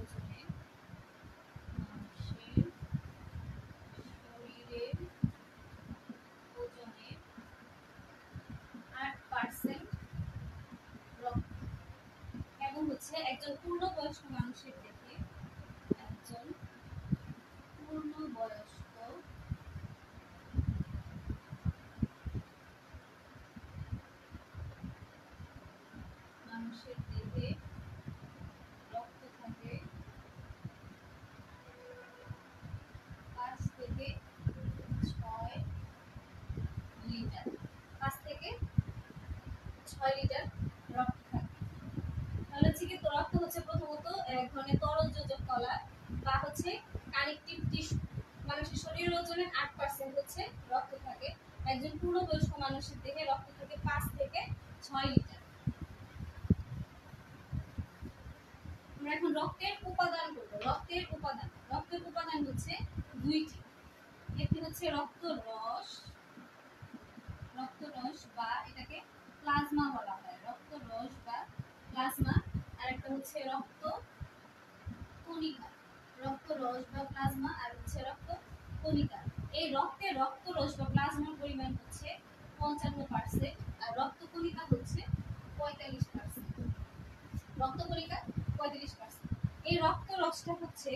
ওজনে মানুষের শরীরের ওজনে 8% রক্ত এবং হচ্ছে একজন পূর্ণবয়স্ক মানুষের থেকে একজন পূর্ণবয়স্ক মানুষের দেহে রক্ত থাকে 5 থেকে 6 লিটার 5 থেকে 6 লিটার রক্ত থাকে। তাহলে হচ্ছে কি রক্ত হচ্ছে প্রথমত এক ধরনের তরল যোজক কলা বা হচ্ছে কানেকটিভ টিস্যু। মানুষের শরীরের ওজনে 8% হচ্ছে রক্ত থাকে। একজন পূর্ণবয়স্ক মানুষের দেহে রক্ত থাকে 5 থেকে 6 লিটার। আমরা এখন রক্তের উপাদান করব। রক্তের উপাদান হচ্ছে দুইটি। একটি হচ্ছে রক্তরস বা এটাকে প্লাজমা বলা হয়। রক্তরস বা প্লাজমা। আর একটা হচ্ছে রক্ত কণিকা। রক্তরস বা প্লাজমা আর হচ্ছে রক্ত কণিকা। এই রক্তরস বা প্লাজমার পরিমাণ হচ্ছে 55% আর রক্ত কণিকা হচ্ছে 45%। রক্ত কণিকা 45%। এই রক্তরসটা হচ্ছে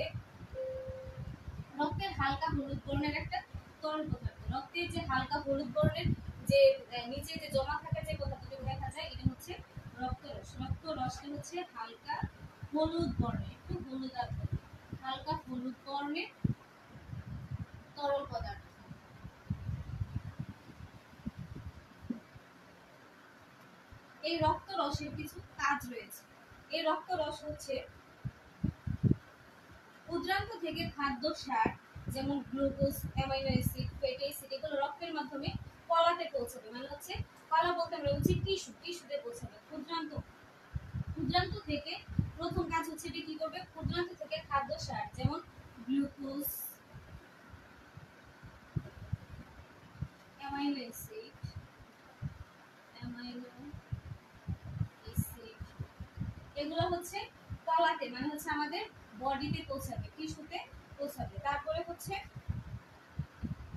রক্তের হালকা হলুদ বর্ণের একটা তরল পদার্থ। রক্তের যে হালকা হলুদ বর্ণের যে নিচে যে জমা থাকা যে পদার্থটা দেখা যায় এটা হচ্ছে রক্তরস। রক্তরসটা হচ্ছে হালকা হলুদ বর্ণের, একটু হলুদাভ হালকা হলুদ বর্ণের তরল পদার্থ। এই রক্তরসের কিছু কাজ রয়েছে। এই রক্তরস হচ্ছে ক্ষুদ্রান্ত থেকে খাদ্য সার যেমন glucose, amino acid, fatty acid এগুলো রক্তের মাধ্যমে কলাতে পৌঁছাবে। মানে হচ্ছে কলা বলতে আমরা বুঝি টিস্যুতে পৌঁছাবে। ক্ষুদ্রান্ত থেকে প্রথম কাজ হচ্ছে এটা কি করবে? ক্ষুদ্রান্ত থেকে খাদ্য সার যেমন গ্লুকোজ, অ্যামাইনো অ্যাসিড এগুলো হচ্ছে কলাতে মানে হচ্ছে আমাদের বডিতে পৌঁছাবে, টিস্যুতে পৌঁছাবে। তারপরে হচ্ছে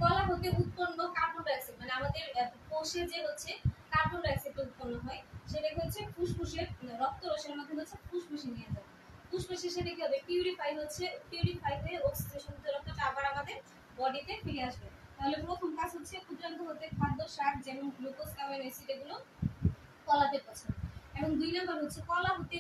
কলা হতে উৎপন্ন কার্বন ডাই অক্সাইড মানে আমাদের কোষে যে হচ্ছে কার্বন ডাই অক্সাইড উৎপন্ন হয় সেটাকে হচ্ছে ফুসফুসে রক্তরসের মাধ্যমে হচ্ছে ফুসফুসে নিয়ে যাবে। ফুসফুসে সেটা কি হবে? পিউরিফাই হয়ে অক্সিজেনযুক্ত রক্তটা আবার আমাদের বডিতে ফিরে আসবে। তাহলে প্রথম কাজ হচ্ছে ক্ষুদ্রান্ত হতে খাদ্য সার যেমন গ্লুকোজ, অ্যামাইনো অ্যাসিড এগুলো কলাতে পৌঁছাবে। এবং 2 নাম্বার হচ্ছে কলা হতে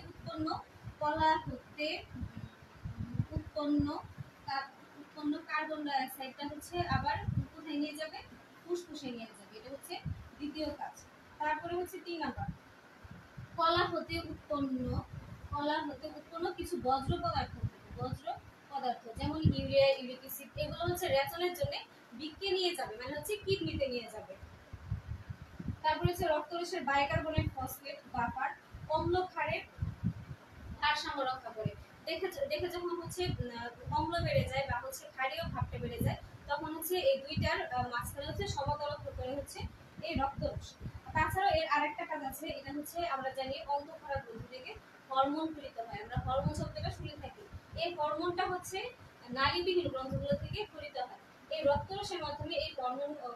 উৎপন্ন কার্বন ডাই অক্সাইডটা হচ্ছে আবার কোথায় নিয়ে যাবে? ফুসফুসে নিয়ে যাবে। এটা হচ্ছে দ্বিতীয় কাজ। তারপরে হচ্ছে 3 নাম্বার কলা হতে উৎপন্ন কিছু বজ্র পদার্থ যেমন ইউরিয়া, ইউরিক অ্যাসিড এগুলো হচ্ছে রেচনের জন্য বৃক্কে নিয়ে যাবে মানে হচ্ছে কিডনিতে নিয়ে যাবে। তারপরে হচ্ছে রক্তরসের বাইকার্বনেট ফসফেট বাফার অম্ল ক্ষারের ভারসাম্য রক্ষা করে। দেখে যখন হচ্ছে অম্ল বেড়ে যায় বা হচ্ছে ক্ষারীয় ভাবটা বেড়ে যায় তখন হচ্ছে এই দুইটার মাঝখানে হচ্ছে সমতলত্ব করে হচ্ছে এই রক্তরস। তাছাড়াও এর আরেকটা কাজ আছে, এটা হচ্ছে আমরা জানি অন্তঃক্ষরা গ্রন্থি থেকে হরমোন প্রেরিত হয়। আমরা হরমোন শব্দটা শুনে থাকি। এই হরমোনটা হচ্ছে নালীবিহীন গ্রন্থগুলো থেকে প্রেরিত হয়। এই রক্তরসের মাধ্যমে এই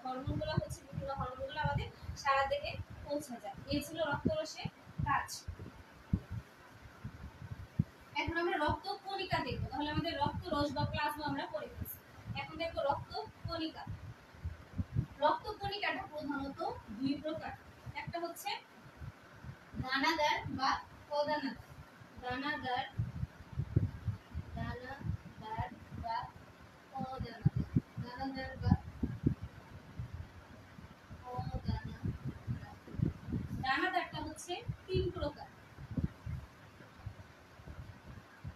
হরমোনগুলো হচ্ছে বিভিন্ন হরমোনগুলো আমাদের সারা দেহে পৌঁছে যায়। এই ছিল রক্তরসের কাজ। এখন আমরা রক্ত কণিকা দেখব। তাহলে আমাদের রক্তরস বা প্লাজমা আমরা পড়ে ফেলছি। এখন দেখব রক্ত কণিকা। রক্ত কণিকাটা প্রধানত 2 প্রকার। একটা হচ্ছে দানাদার বা অদানাদার। দানাদার বা অদানাদার। দানাদারটা হচ্ছে 3 প্রকার।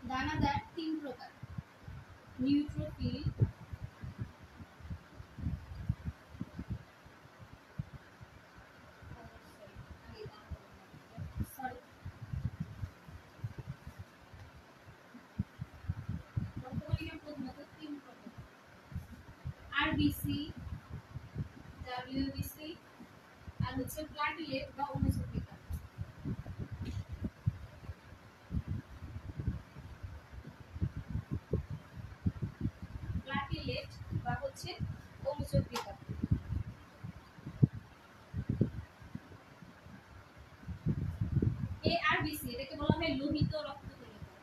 দানাদার 3 প্রকার। নিউট্রোফিল, আরবিসি, ডাব্লিউবিসি আর হচ্ছে প্লাটিলেট বা অনুচক্রিকা। প্লাটিলেট বা হচ্ছে অনুচক্রিকা। ARBC এটাকে বলা হয় লোহিত রক্তকণিকা।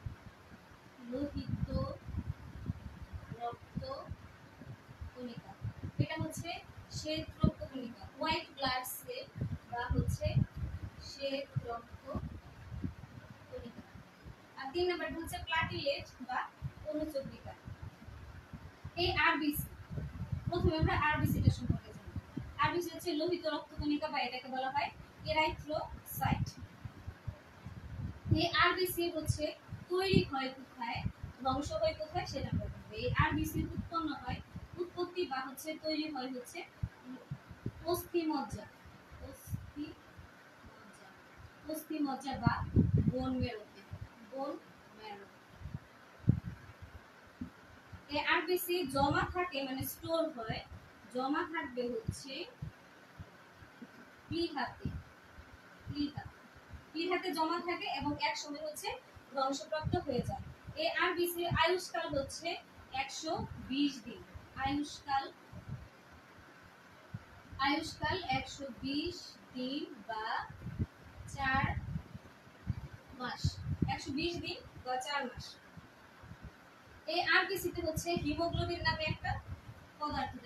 লোহিত রক্তকণিকা এটা হচ্ছে শ্বেত রক্তকণিকা, হোয়াইট ব্লাড সেল বা হচ্ছে শ্বেত রক্তকণিকা। আর 3 নাম্বারটা হচ্ছে প্লাটিলেট বা অনুচক্রিকা। ARBC প্রথমে আমরা আরবিসিটা সম্পর্কে জানব। আরবিসি হচ্ছে লোহিত রক্তকণিকা বা এটাকে বলা হয় এরাইথ্রোসাইট। এই আরবিসি হচ্ছে তৈরি হয় কোথায়, ধ্বংস হয় কোথায় সেটা আমরা বলবো। এই আরবিসি উৎপন্ন হয়, উৎপত্তি বা হচ্ছে তৈরি হয় হচ্ছে অস্থিমজ্জা, অস্থিমজ্জা বা বোন মেরুতে, বোন মেরু। এই আরবিসি জমা থাকে মানে স্টোর হয়, জমা থাকবে হচ্ছে প্লীহাতে, প্লীহাতে জমা থাকে এবং এক সময় হচ্ছে ধ্বংসপ্রাপ্ত হয়ে যায়। এই আরবিসির আয়ুষ্কাল হচ্ছে 120 দিন। আয়ুষ্কাল 120 দিন বা 4 মাস, 120 দিন বা 4 মাস। এই আরবিসিতে হচ্ছে হিমোগ্লোবিন নামে একটা পদার্থ,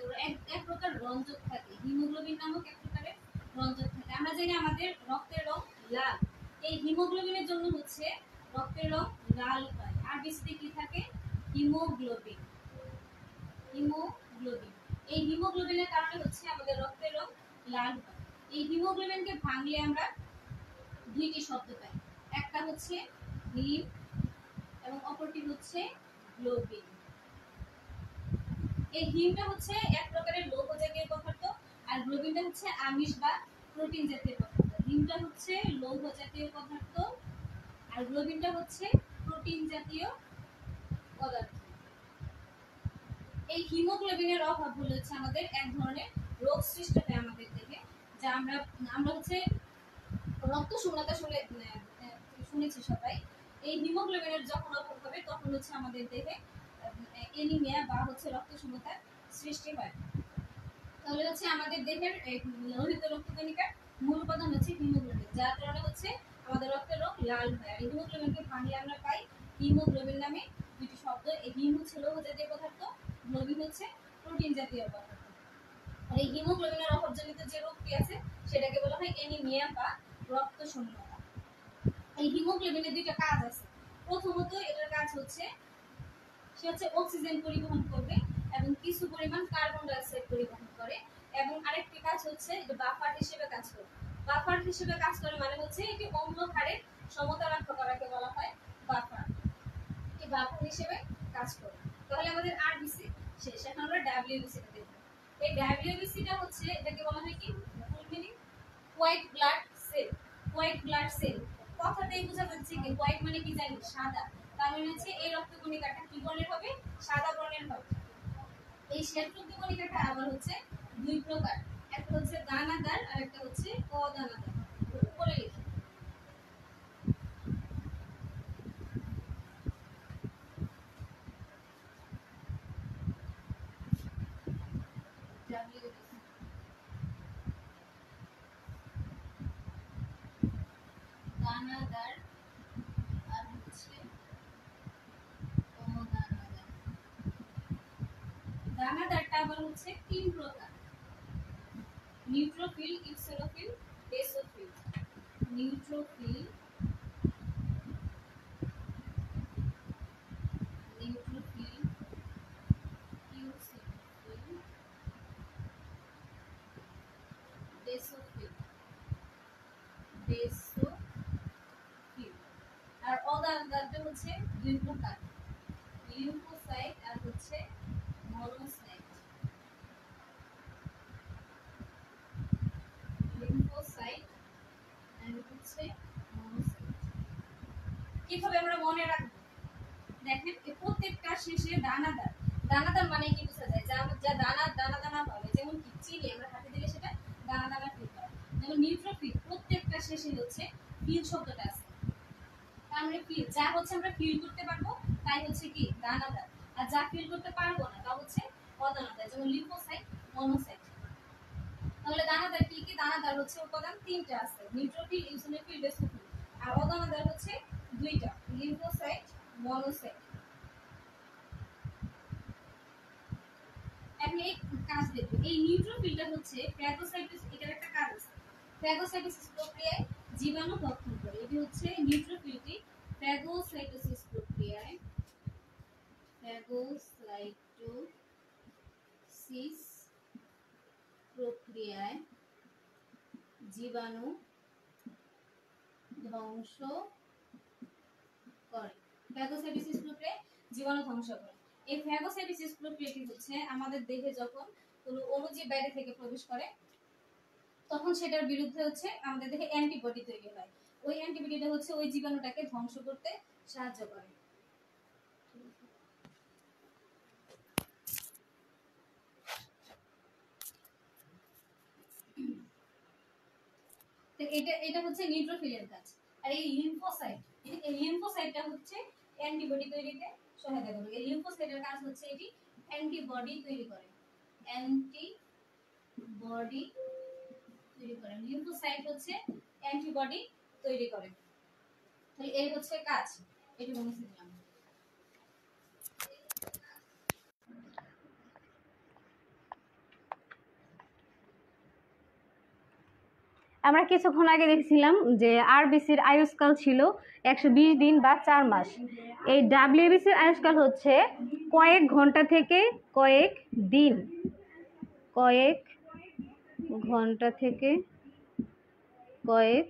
এক প্রকার রঞ্জক থাকে। হিমোগ্লোবিন নামক এক প্রকারের রঞ্জক থাকে। আমরা জানি আমাদের রক্তের রং লাল, এই হিমোগ্লোবিনের জন্য হচ্ছে রক্তের রং লাল হয়। আরবিসিতে কি থাকে? হিমোগ্লোবিন। হিমোগ্লোবিন, এই হিমোগ্লোবিনের কারণে হচ্ছে আমাদের রক্তের রং লাল হয়। এই হিমোগ্লোবিনকে ভাঙলে আমরা দুইটি শব্দ পাই, একটা হচ্ছে হিম এবং অপরটি হচ্ছে গ্লোবিন। এই হিমটা হচ্ছে এক প্রকারের লৌহ জাতীয় পদার্থ আর গ্লোবিনটা হচ্ছে আমিষ বা প্রোটিন জাতীয় পদার্থ। হিমটা হচ্ছে লৌহ জাতীয় পদার্থ আর গ্লোবিনটা হচ্ছে প্রোটিন জাতীয় পদার্থ। এই হিমোগ্লোবিনের অভাব হলে হচ্ছে আমাদের এক ধরনের রোগ সৃষ্টি হয় আমাদের দেহে, যা আমরা হচ্ছে রক্ত শূন্যতা শুনেছি সবাই। এই হিমোগ্লোবিনের যখন অভাব হবে তখন হচ্ছে আমাদের দেহে এনিমিয়া বা হচ্ছে রক্ত শূন্যতার সৃষ্টি হয়। তাহলে হচ্ছে আমাদের দেহের লোহিত রক্তকণিকার মূল উপাদান হচ্ছে হিমোগ্লোবিন, যার কারণে হচ্ছে আমাদের রক্তের রং লাল হয়। আর হিমোগ্লোবিনকে ভাঙলে আমরা পাই হিমোগ্লোবিন নামে দুটি শব্দ। এই হিম হচ্ছে লৌহ জাতীয় পদার্থ, গ্লোবিন হচ্ছে প্রোটিন জাতীয় পদার্থ। আর এই হিমোগ্লোবিনের অভাবজনিত যে রোগটি আছে সেটাকে বলা হয় এনিমিয়া বা রক্ত শূন্যতা। এই হিমোগ্লোবিনের দুইটা কাজ আছে। প্রথমত এটার কাজ হচ্ছে সে হচ্ছে অক্সিজেন পরিবহন করবে এবং কিছু পরিমাণ কার্বন ডাই অক্সাইড পরিবহন করে, এবং আরেকটি কাজ হচ্ছে এটা বাফার হিসেবে কাজ করে। বাফার হিসেবে কাজ করে মানে হচ্ছে এটি অম্ল ক্ষারের সমতা রক্ষা করাকে বলা হয় বাফার। এই বাফার হিসেবে কাজ করে। তাহলে আমাদের আরবিসি শেষ, এখন আমরা ডাব্লিউবিসি টা দেখব। এই ডাব্লিউবিসিটা হচ্ছে এটাকে বলা হয় কি full meaning white blood cell. White blood cell কথাটাই বোঝা যাচ্ছে কি হোয়াইট মানে কি জানি সাদা, তার মানে হচ্ছে এই রক্তকণিকাটা কি বর্ণের হবে? সাদা বর্ণের হবে। এই শ্বেত রক্তকণিকাটা আবার হচ্ছে দুই প্রকার, একটা হচ্ছে দানাদার আর একটা হচ্ছে অদানাদার। উপরে লিখি দানাদার আর হচ্ছে অদানাদার। দানাদারটা আবার হচ্ছে তিন প্রকার, neutrophil, eosinophil, basophil. Neutrophil, neutrophil, eosinophil, basophil, basophil. আর অদানাদারটা হচ্ছে দুই প্রকার, লিউকোসাইট আর হচ্ছে মনোসাইট। লিম্ফোসাইট আর হচ্ছে মনোসাইট। কিভাবে আমরা মনে রাখবো? দেখেন এই প্রত্যেকটা শেষে দানাদার। দানাদার মানে কি বোঝা যায়? যা দানা দানা দানা হবে, যেমন কি চিনি আমরা হাতে দিলে সেটা দানা দানা ফিল করে। যেমন নিউট্রোফিল প্রত্যেকটা শেষে হচ্ছে ফিল শব্দটা আছে, তার মানে ফিল যা হচ্ছে আমরা ফিল করতে পারবো তাই হচ্ছে কি দানাদার, আর যা ফিল করতে পারবো না তা হচ্ছে অদানাদার, যেমন লিম্ফোসাইট, মনোসাইট। তাহলে দানাদার কি কি? দানাদার হচ্ছে উপাদান তিনটা আছে, নিউট্রোফিল, ইওসিনোফিল, বেসোফিল। আর অদানাদার হচ্ছে দুইটা, লিম্ফোসাইট, মনোসাইট। এখন এই কাজ দেখো, এই নিউট্রোফিলটা হচ্ছে ফ্যাগোসাইটোসিস, এটার একটা কাজ আছে। ফ্যাগোসাইটোসিস প্রক্রিয়ায় জীবাণু ভক্ষণ করে। এটি হচ্ছে নিউট্রোফিলটি ফ্যাগোসাইটোসিস প্রক্রিয়ায়, ফ্যাগোসাইটোসিস প্রক্রিয়ায় জীবাণু ধ্বংস করে। ফ্যাগোসাইটোসিস প্রক্রিয়ায় জীবাণু ধ্বংস করে। এই ফ্যাগোসাইটোসিস প্রক্রিয়াটি হচ্ছে আমাদের দেহে যখন কোনো অণুজীব বাইরে থেকে প্রবেশ করে তখন সেটার বিরুদ্ধে হচ্ছে আমাদের দেহে অ্যান্টিবডি তৈরি হয়। ওই অ্যান্টিবডিটা হচ্ছে ওই জীবাণুটাকে ধ্বংস করতে সাহায্য করে। তো এটা হচ্ছে নিউট্রোফিলের কাজ। আর এই লিম্ফোসাইটটা হচ্ছে অ্যান্টিবডি তৈরিতে সহায়তা করে। এই লিম্ফোসাইটের কাজ হচ্ছে এটি অ্যান্টিবডি তৈরি করে, অ্যান্টিবডি তৈরি করে। লিম্ফোসাইট হচ্ছে অ্যান্টিবডি তৈরি করে। তাহলে এই হচ্ছে কাজ, এটি মনে রাখলাম। আমরা কিছুক্ষণ আগে দেখছিলাম যে আরবিসির আয়ুষ্কাল ছিল 120 দিন বা 4 মাস। এই ডাব্লিউবিসির আয়ুষ্কাল হচ্ছে কয়েক ঘন্টা থেকে কয়েক দিন, কয়েক ঘন্টা থেকে কয়েক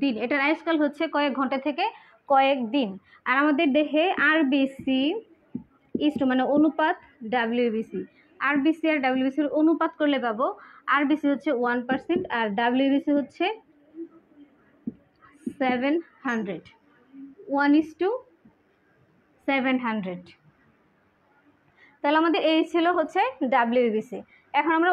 দিন। এটার আয়ুষ্কাল হচ্ছে কয়েক ঘন্টা থেকে কয়েক দিন। আর আমাদের দেহে আরবিসি ইস্টু মানে অনুপাত ডাব্লিউবিসি, আরবিসি আর ডাব্লিউবিসির অনুপাত করলে পাবো আরবিসি হচ্ছে 1% আর ডাব্লিউবিসি হচ্ছে 700, 1:700। তাহলে আমাদের এই ছিল হচ্ছে ডাব্লিউবিসি। এখন আমরা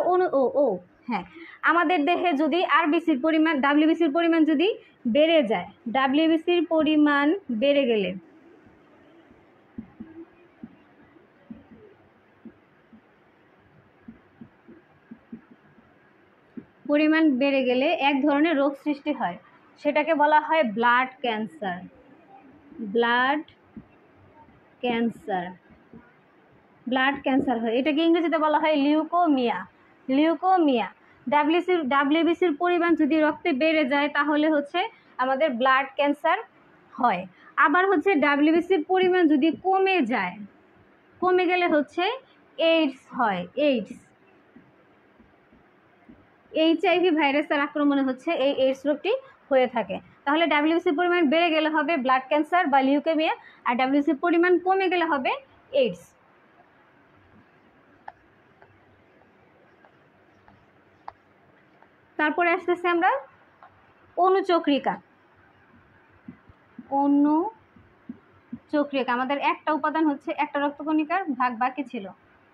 হ্যাঁ, আমাদের দেহে যদি আরবিসির পরিমাণ ডাব্লিউবিসির পরিমাণ যদি বেড়ে যায়, ডাব্লিউবিসির পরিমাণ বেড়ে গেলে এক ধরনের রোগ সৃষ্টি হয়, সেটাকে বলা হয় ব্লাড ক্যান্সার। ব্লাড ক্যান্সার হয়, এটাকে ইংরেজিতে বলা হয় লিউকোমিয়া। ডাব্লিউবিসির পরিমাণ যদি রক্তে বেড়ে যায় তাহলে হচ্ছে আমাদের ব্লাড ক্যান্সার হয়। আবার হচ্ছে ডাব্লিউবিসির পরিমাণ যদি কমে গেলে হচ্ছে এইডস হয়। এইচআইভি ভাইরাসের আক্রমণে হচ্ছে এই এইডস রোগটি হয়ে থাকে। তাহলে ডাব্লিউবিসির পরিমাণ বেড়ে গেলে হবে ব্লাড ক্যান্সার বা লিউকেমিয়া, আর ডাব্লিউবিসির পরিমাণ কমে গেলে হবে এইডস। তারপরে আসতেছে আমরা অণুচক্রিকা। আমাদের একটা উপাদান হচ্ছে একটা রক্তকণিকার ভাগ বাকি ছিল,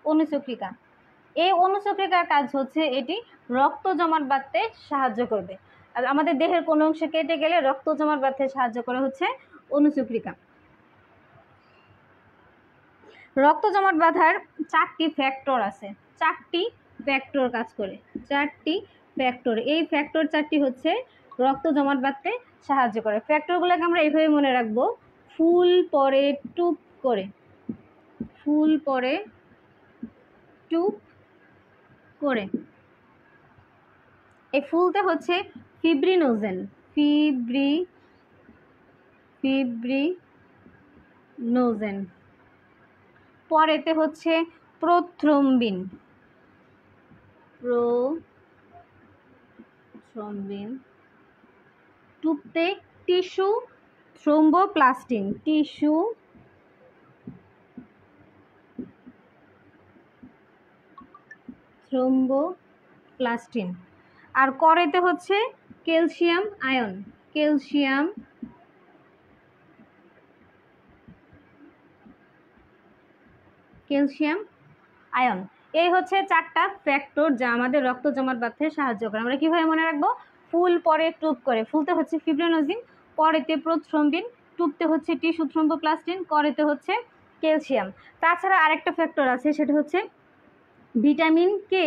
অণুচক্রিকা। এই অণুচক্রিকার কাজ হচ্ছে এটি রক্ত জমাট বাঁধতে সাহায্য করবে। আর আমাদের দেহের কোনো অংশে কেটে গেলে রক্ত জমাট বাঁধতে সাহায্য করে হচ্ছে অণুচক্রিকা। রক্ত জমাট বাঁধার 4টি ফ্যাক্টর আছে, 4টি ফ্যাক্টর কাজ করে, 4টি ফ্যাক্টর। এই ফ্যাক্টর 4টি হচ্ছে রক্ত জমাট বাঁধতে সাহায্য করে। ফ্যাক্টরগুলোকে আমরা এইভাবে মনে রাখবো, ফুল পরে টুপ করে, ফুল পরে টুপ করে। এই ফুলতে হচ্ছে ফিব্রিনোজেন, ফিব্রিনোজেন। পরেতে হচ্ছে প্রোথ্রম্বিন, টুপতে টিস্যু থ্রোম্বোপ্লাস্টিন, আর করেতে হচ্ছে ক্যালসিয়াম আয়ন, এই হচ্ছে 4টা ফ্যাক্টর যা আমাদের রক্ত জমাট বাঁধতে সাহায্য করে। আমরা কিভাবে মনে রাখবো? ফুল পরে টুপ করে, ফুলতে হচ্ছে ফিব্রিনোজেন, পরেতে প্রোথ্রম্বিন, টুপতে হচ্ছে টিস্যু থ্রোম্বোপ্লাস্টিন, করেতে হচ্ছে ক্যালসিয়াম। তাছাড়া আরেকটা ফ্যাক্টর আছে, সেটা হচ্ছে ভিটামিন কে।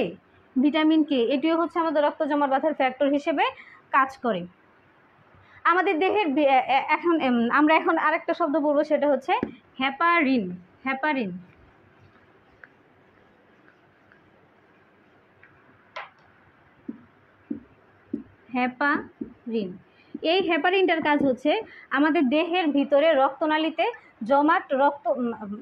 ভিটামিন কে এটিও হচ্ছে আমাদের রক্ত জমাট বাঁধার ফ্যাক্টর হিসেবে কাজ করে। আমাদের দেহের এখন আমরা এখন আরেকটা শব্দ বলবো, সেটা হচ্ছে হেপারিন। হেপারিন হেপারিন এই হেপারিনটার কাজ হচ্ছে আমাদের দেহের ভিতরে রক্তনালীতে জমাট রক্ত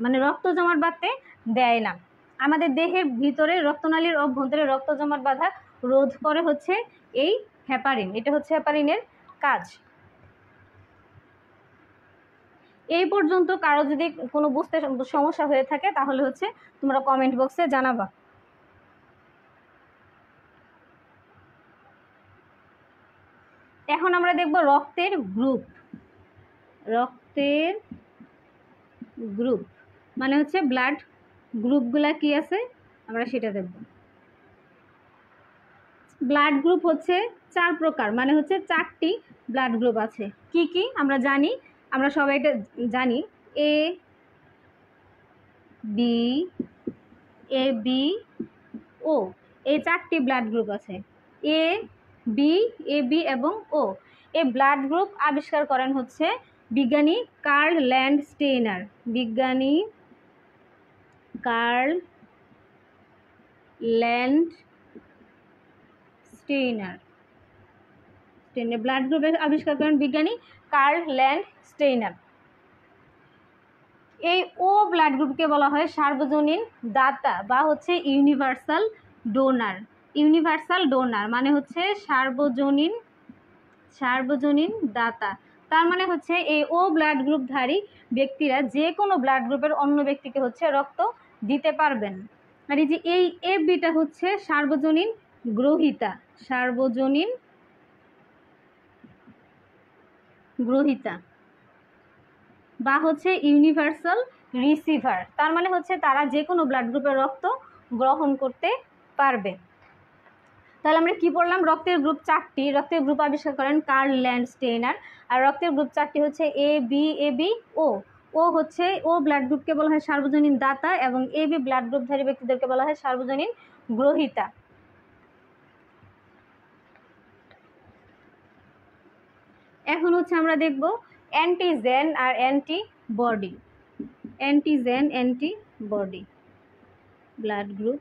মানে রক্ত জমাট বাঁধতে দেয় না। আমাদের দেহের ভিতরে রক্তনালীর অভ্যন্তরে রক্ত জমাট বাঁধা রোধ করে হচ্ছে এই হেপারিন। এটা হচ্ছে হেপারিনের কাজ। এই পর্যন্ত কারো যদি কোনো বুঝতে সমস্যা হয়ে থাকে তাহলে হচ্ছে তোমরা কমেন্ট বক্সে জানাবা। এখন আমরা দেখব রক্তের গ্রুপ। রক্তের গ্রুপ মানে হচ্ছে ব্লাড গ্রুপগুলা কি আছে আমরা সেটা দেখব। ব্লাড গ্রুপ হচ্ছে 4 প্রকার, মানে হচ্ছে 4টি ব্লাড গ্রুপ আছে। কি কি আমরা জানি, আমরা সবাই এটা জানি। এ বি ও, এই 4টি ব্লাড গ্রুপ আছে। এ বি এবং ও। এই ব্লাড গ্রুপ আবিষ্কার করেন হচ্ছে বিজ্ঞানী কার্ল ল্যান্ডস্টেইনার। বিজ্ঞানী কার্ল ল্যান্ডস্টেইনার। ব্লাড গ্রুপ আবিষ্কার করেন বিজ্ঞানী কার্ল ল্যান্ডস্টেইনার। এই ও ব্লাড গ্রুপকে বলা হয় সার্বজনীন দাতা বা হচ্ছে ইউনিভার্সাল ডোনার। ইউনিভার্সাল ডোনার মানে হচ্ছে সার্বজনীন দাতা। তার মানে হচ্ছে এই ও ব্লাড গ্রুপধারী ব্যক্তিরা যে কোনো ব্লাড গ্রুপের অন্য ব্যক্তিকে হচ্ছে রক্ত দিতে পারবেন। আর এই যে এই এফ বিটা হচ্ছে সার্বজনীন গ্রহীতা। সার্বজনীন গ্রহীতা বা হচ্ছে ইউনিভার্সাল রিসিভার। তার মানে হচ্ছে তারা যে কোনো ব্লাড গ্রুপের রক্ত গ্রহণ করতে পারবে। তাহলে আমরা কি পড়লাম, রক্তের গ্রুপ 4টি। রক্তের গ্রুপ আবিষ্কার করেন কার্ল ল্যান্ডস্টেইনার। আর রক্তের গ্রুপ 4টি হচ্ছে এ বি ও। ও হচ্ছে ও ব্লাড গ্রুপকে বলা হয় সার্বজনীন দাতা এবং এ বি ব্লাড গ্রুপধারী ব্যক্তিদেরকে বলা হয় সার্বজনীন গ্রহীতা। এখন হচ্ছে আমরা দেখব অ্যান্টিজেন আর antibody. Antigen antibody blood group,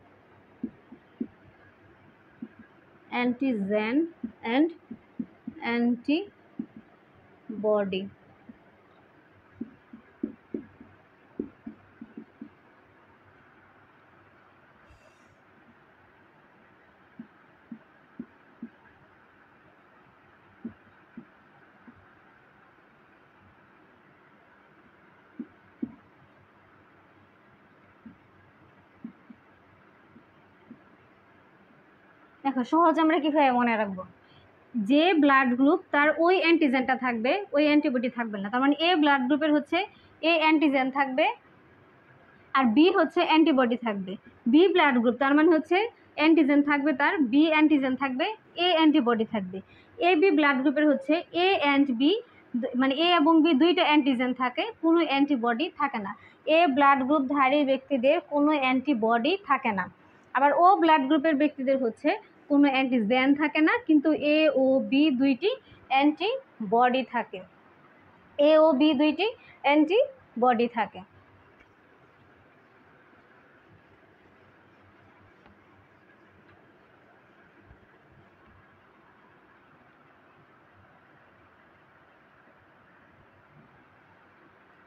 antigen and antibody. দেখো সহজ আমরা কিভাবে মনে রাখবো, যে ব্লাড গ্রুপ তার ওই অ্যান্টিজেনটা থাকবে, ওই অ্যান্টিবডি থাকবে না। তার মানে এ ব্লাড গ্রুপের হচ্ছে এ অ্যান্টিজেন থাকবে আর বি হচ্ছে অ্যান্টিবডি থাকবে। বি ব্লাড গ্রুপ তার মানে হচ্ছে অ্যান্টিজেন থাকবে তার, বি অ্যান্টিজেন থাকবে, এ অ্যান্টিবডি থাকবে। এ বি ব্লাড গ্রুপের হচ্ছে এ অ্যান্ড বি মানে এ এবং বি দুইটা অ্যান্টিজেন থাকে, কোনো অ্যান্টিবডি থাকে না। এ ব্লাড গ্রুপধারী ব্যক্তিদের কোনো অ্যান্টিবডি থাকে না। আবার ও ব্লাড গ্রুপের ব্যক্তিদের হচ্ছে কোনো অ্যান্টিজেন থাকে না, কিন্তু এ ও বি দুইটি অ্যান্টিবডি থাকে। এ ও বি দুইটি অ্যান্টিবডি থাকে।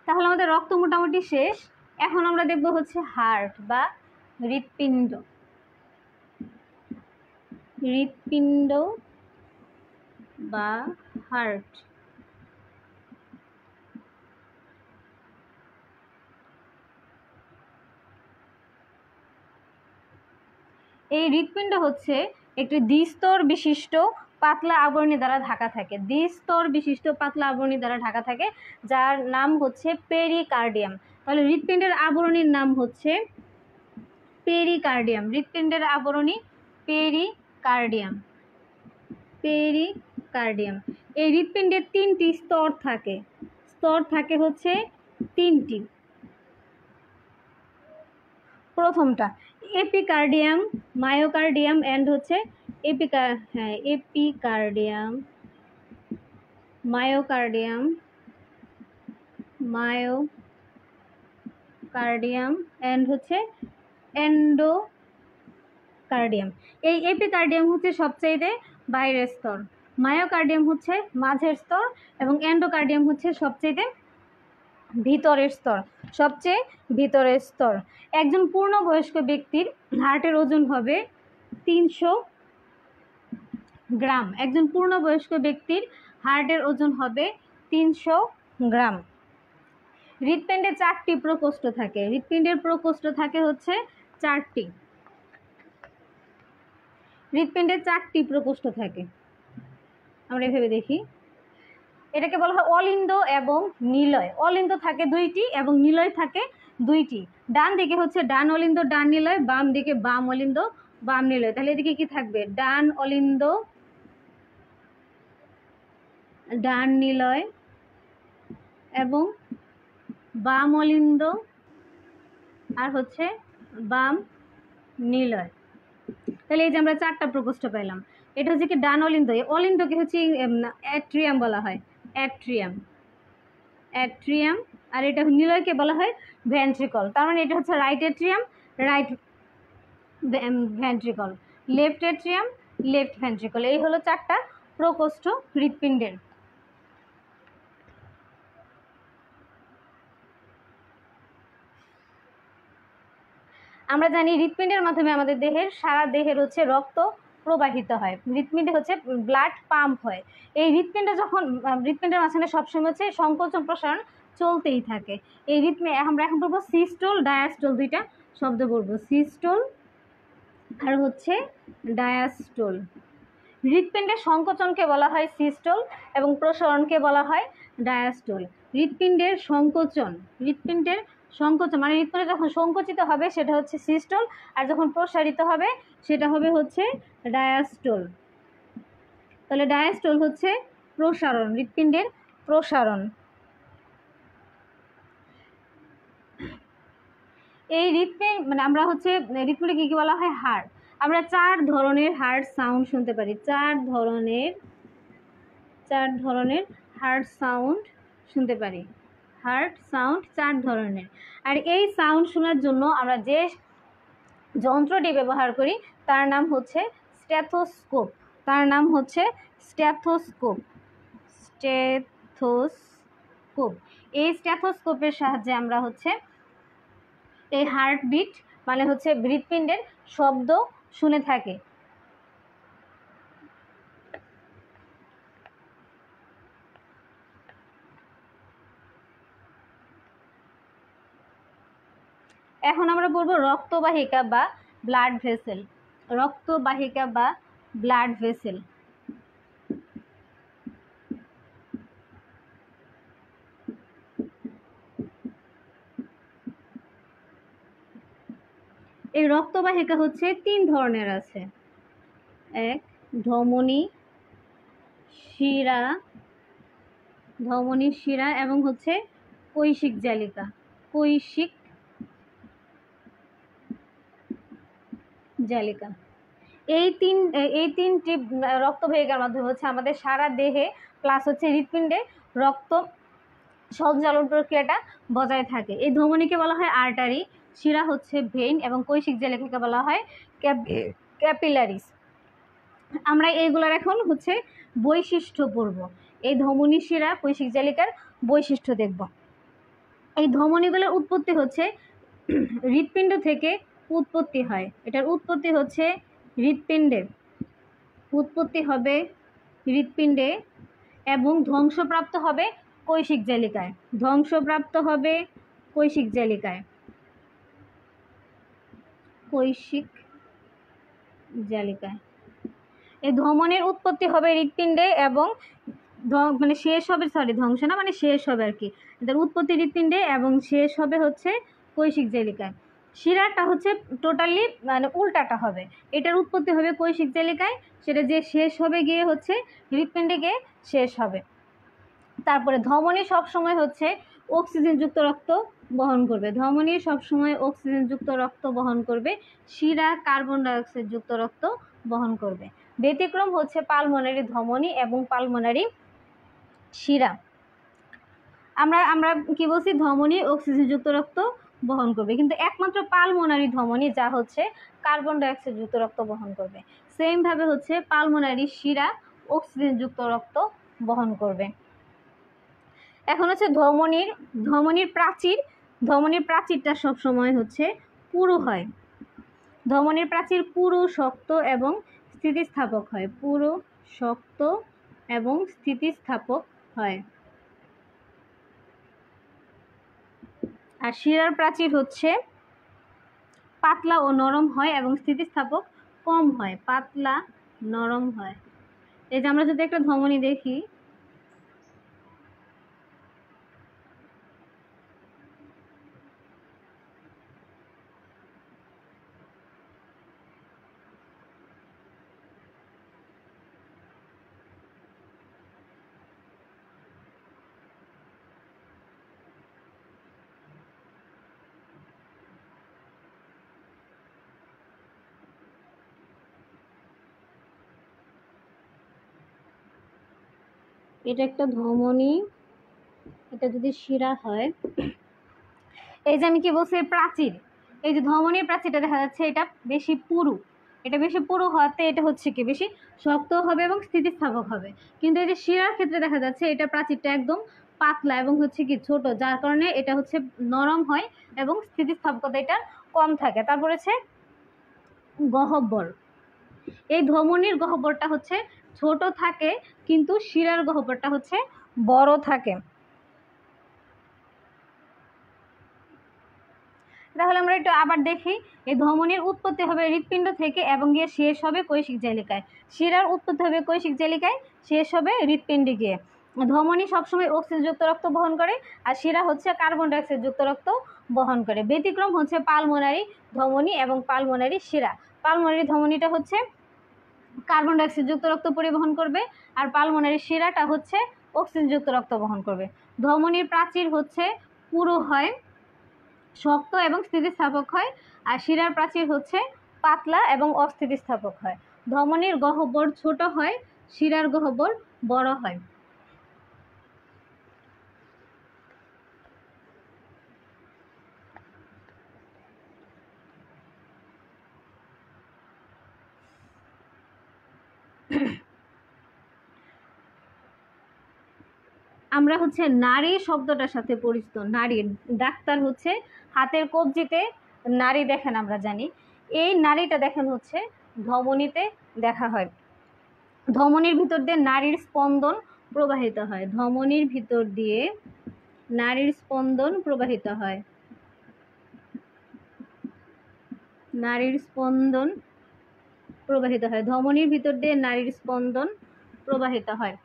তাহলে আমাদের রক্ত মোটামুটি শেষ। এখন আমরা দেখব হচ্ছে হার্ট বা হৃৎপিণ্ড। হৃৎপিণ্ড বা হার্ট। এই হৃৎপিণ্ড হচ্ছে একটি দ্বিস্তর বিশিষ্ট পাতলা আবরণী দ্বারা ঢাকা থাকে। দ্বিস্তর বিশিষ্ট পাতলা আবরণী দ্বারা ঢাকা থাকে, যার নাম হচ্ছে পেরিকার্ডিয়াম। তাহলে হৃৎপিণ্ডের আবরণীর নাম হচ্ছে পেরিকার্ডিয়াম। হৃৎপিণ্ডের আবরণী পেরিকার্ডিয়াম। পেরিকার্ডিয়াম। এই হৃৎপিণ্ডের 3টি স্তর থাকে। স্তর থাকে হচ্ছে 3টি। প্রথমটা এপিকার্ডিয়াম, মায়োকার্ডিয়াম অ্যান্ড হচ্ছে এপিকার্ডিয়াম, মায়োকার্ডিয়াম, মায়োকার্ডিয়াম অ্যান্ড হচ্ছে এন্ডোকার্ডিয়াম। এই এপিকার্ডিয়াম হচ্ছে সবচাইতে বাইরের স্তর, মায়োকার্ডিয়াম হচ্ছে মাঝের স্তর এবং এন্ডোকার্ডিয়াম হচ্ছে সবচাইতে ভিতরের স্তর, সবচেয়ে ভিতরের স্তর। একজন পূর্ণবয়স্ক ব্যক্তির হার্টের ওজন হবে 300 গ্রাম। একজন পূর্ণবয়স্ক ব্যক্তির হার্টের ওজন হবে 300 গ্রাম। হৃৎপিণ্ডে 4টি প্রকোষ্ঠ থাকে। হৃৎপিণ্ডের প্রকোষ্ঠ থাকে হচ্ছে 4টি। হৃৎপিণ্ডে 4টি প্রকোষ্ঠ থাকে। আমরা এভাবে দেখি, এটাকে বলা হয় অলিন্দ এবং নিলয়। অলিন্দ থাকে 2টি এবং নিলয় থাকে 2টি। ডান দিকে হচ্ছে ডান অলিন্দ ডান নিলয়, বাম দিকে বাম অলিন্দ বাম নিলয়। তাহলে এদিকে কি থাকবে? ডান অলিন্দ ডান নিলয় এবং বাম অলিন্দ আর হচ্ছে বাম নিলয়। তাহলে এই যে আমরা 4টা প্রকোষ্ঠ পেলাম। এটা হচ্ছে কি ডান অলিন্দ। এই অলিন্দকে হচ্ছে অ্যাট্রিয়াম বলা হয়, অ্যাট্রিয়াম, অ্যাট্রিয়াম। আর এটা নিলয়কে বলা হয় ভেন্ট্রিকল। তার মানে এটা হচ্ছে right atrium, right ventricle, left atrium, left ventricle. এই হলো 4টা প্রকোষ্ঠ হৃৎপিণ্ডের। আমরা জানি হৃৎপিণ্ডের মাধ্যমে আমাদের সারা দেহের হচ্ছে রক্ত প্রবাহিত হয়। হৃৎপিণ্ডে হচ্ছে ব্লাড পাম্প হয়। এই হৃৎপিণ্ডের মাঝখানে সবসময় হচ্ছে সংকোচন প্রসারণ চলতেই থাকে। এই আমরা এখন বলবো সিস্টোল ডায়াস্টোল, 2টা শব্দ বলবো, সিস্টোল আর হচ্ছে ডায়াস্টোল। হৃৎপিণ্ডের সংকোচনকে বলা হয় সিস্টোল এবং প্রসারণকে বলা হয় ডায়াস্টোল। হৃৎপিণ্ডের সংকোচন মানে হৃৎপিণ্ড যখন সংকুচিত হবে সেটা হচ্ছে সিস্টোল, আর যখন প্রসারিত হবে সেটা হবে হচ্ছে ডায়াস্টোল। তাহলে ডায়াস্টোল হচ্ছে প্রসারণ, হৃৎপিণ্ডের প্রসারণ। এই হৃৎপিণ্ড মানে আমরা হচ্ছে হৃৎপিণ্ডে কী কী বলা হয়? হাড়। আমরা 4 ধরনের হার্ট সাউন্ড শুনতে পারি। 4 ধরনের হার্ট সাউন্ড শুনতে পারি। হার্ট সাউন্ড 4 ধরনের। আর এই সাউন্ড শোনার জন্য আমরা যে যন্ত্রটি ব্যবহার করি তার নাম হচ্ছে স্টেথোস্কোপ। তার নাম হচ্ছে স্টেথোস্কোপ। এই স্টেথোস্কোপের সাহায্যে আমরা হচ্ছে এই হার্টবিট মানে হচ্ছে হৃৎপিণ্ডের শব্দ শুনে থাকি। এখন আমরা বলবো রক্তবাহিকা বা ব্লাড ভেসেল। রক্তবাহিকা বা ব্লাড ভেসেল। এই রক্তবাহিকা হচ্ছে 3 ধরনের আছে। এক, ধমনী শিরা এবং হচ্ছে কৈশিক জালিকা। এই তিনটি রক্তবাহিকার মাধ্যমে হচ্ছে আমাদের সারা দেহে প্লাস হচ্ছে হৃৎপিণ্ডে রক্ত সঞ্চালন প্রক্রিয়াটা বজায় থাকে। এই ধমনীকে বলা হয় আর্টারি, শিরা হচ্ছে ভেইন এবং কৈশিক জালিকাকে বলা হয় ক্যাপিলারিস। আমরা এইগুলোর এখন হচ্ছে বৈশিষ্ট্য পড়ব। এই ধমনী শিরা কৈশিক জালিকার বৈশিষ্ট্য দেখব। এই ধমনীগুলোর উৎপত্তি হচ্ছে হৃৎপিণ্ড থেকে উৎপত্তি হয়। এটার উৎপত্তি হচ্ছে হৃৎপিণ্ডে, উৎপত্তি হবে হৃৎপিণ্ডে এবং ধ্বংসপ্রাপ্ত হবে কৈশিক জালিকায়। ধ্বংসপ্রাপ্ত হবে কৈশিক জালিকায়। এই ধমনের উৎপত্তি হবে হৃৎপিণ্ডে এবং মানে শেষ হবে, ধ্বংস না মানে শেষ হবে আর কি। এটার উৎপত্তি হৃৎপিণ্ডে এবং শেষ হবে হচ্ছে কৈশিক জালিকায়। শিরাটা হচ্ছে টোটালি মানে উল্টাটা হবে। এটার উৎপত্তি হবে কৈশিক জালিকায়, সেটা যে শেষ হবে গিয়ে হচ্ছে হৃৎপিণ্ডে গিয়ে শেষ হবে। তারপরে ধমনী সবসময় হচ্ছে অক্সিজেনযুক্ত রক্ত বহন করবে। ধমনী সবসময় অক্সিজেনযুক্ত রক্ত বহন করবে, শিরা কার্বন ডাইঅক্সাইড যুক্ত রক্ত বহন করবে। ব্যতিক্রম হচ্ছে পালমোনারি ধমনী এবং পালমোনারি শিরা। আমরা আমরা কি বলছি, ধমনী অক্সিজেনযুক্ত রক্ত বহন করবে, কিন্তু একমাত্র পালমোনারি ধমনী যা হচ্ছে কার্বন ডাইঅক্সাইড যুক্ত রক্ত বহন করবে। সেম ভাবে হচ্ছে পালমোনারি শিরা অক্সিজেনযুক্ত রক্ত বহন করবে। এখন হচ্ছে ধমনীর প্রাচীরটা সবসময় হচ্ছে পুরু হয়। ধমনীর প্রাচীর পুরু, শক্ত এবং স্থিতিস্থাপক হয়। পুরু, শক্ত এবং স্থিতিস্থাপক হয়। আর শিরার প্রাচীর হচ্ছে পাতলা ও নরম হয় এবং স্থিতিস্থাপক কম হয়। পাতলা, নরম হয়। এই যে আমরা যদি একটা ধমনী দেখি, এটা একটা ধমনী, এটা যদি শিরা হয়, এই যে আমি কি বলছি প্রাচীর, এই যে ধমনীর প্রাচীরটা দেখা যাচ্ছে এটা বেশি পুরু। এটা বেশি পুরু হওয়াতে এটা হচ্ছে কি বেশি শক্ত হবে এবং স্থিতিস্থাপক হবে। কিন্তু এই যে শিরার ক্ষেত্রে দেখা যাচ্ছে এটা প্রাচীরটা একদম পাতলা এবং হচ্ছে কি ছোট, যার কারণে এটা হচ্ছে নরম হয় এবং স্থিতিস্থাপকতা এটা কম থাকে। তারপর হচ্ছে গহ্বর। এই ধমনীর গহ্বরটা হচ্ছে ছোট থাকে, কিন্তু শিরার গহ্বরটা হচ্ছে বড় থাকে। তাহলে আমরা একটু আবার দেখি, এই ধমনীর উৎপত্তি হবে হৃৎপিণ্ড থেকে এবং গিয়ে শেষ হবে কৈশিক জালিকায়। শিরার উৎপত্তি হবে কৈশিক জালিকায়, শেষ হবে হৃৎপিণ্ডে গিয়ে। ধমনী সবসময় অক্সিজেনযুক্ত রক্ত বহন করে, আর শিরা হচ্ছে কার্বন ডাইঅক্সাইড যুক্ত রক্ত বহন করে। ব্যতিক্রম হচ্ছে পালমোনারি ধমনী এবং পালমোনারি শিরা। পালমোনারি ধমনীটা হচ্ছে কার্বন ডাইঅক্সাইড যুক্ত রক্ত পরিবহন করবে, আর পালমোনারি শিরাটা হচ্ছে অক্সিজেনযুক্ত রক্ত বহন করবে। ধমনীর প্রাচীর হচ্ছে পুরু হয়, শক্ত এবং স্থিতিস্থাপক হয়, আর শিরার প্রাচীর হচ্ছে পাতলা এবং অস্থিতিস্থাপক হয়। ধমনীর গহ্বর ছোট হয়, শিরার গহ্বর বড় হয়। আমরা হচ্ছে নারী শব্দটার সাথে পরিচিত। নারী, ডাক্তার হচ্ছে হাতের কবজিতে নারী দেখেন, আমরা জানি। এই নারীটা দেখেন হচ্ছে ধমনীতে দেখা হয়। ধমনীর ভিতর দিয়ে নারীর স্পন্দন প্রবাহিত হয়। ধমনীর ভিতর দিয়ে নারীর স্পন্দন প্রবাহিত হয়। নারীর স্পন্দন প্রবাহিত হয়। ধমনীর ভিতর দিয়ে নারীর স্পন্দন প্রবাহিত হয়।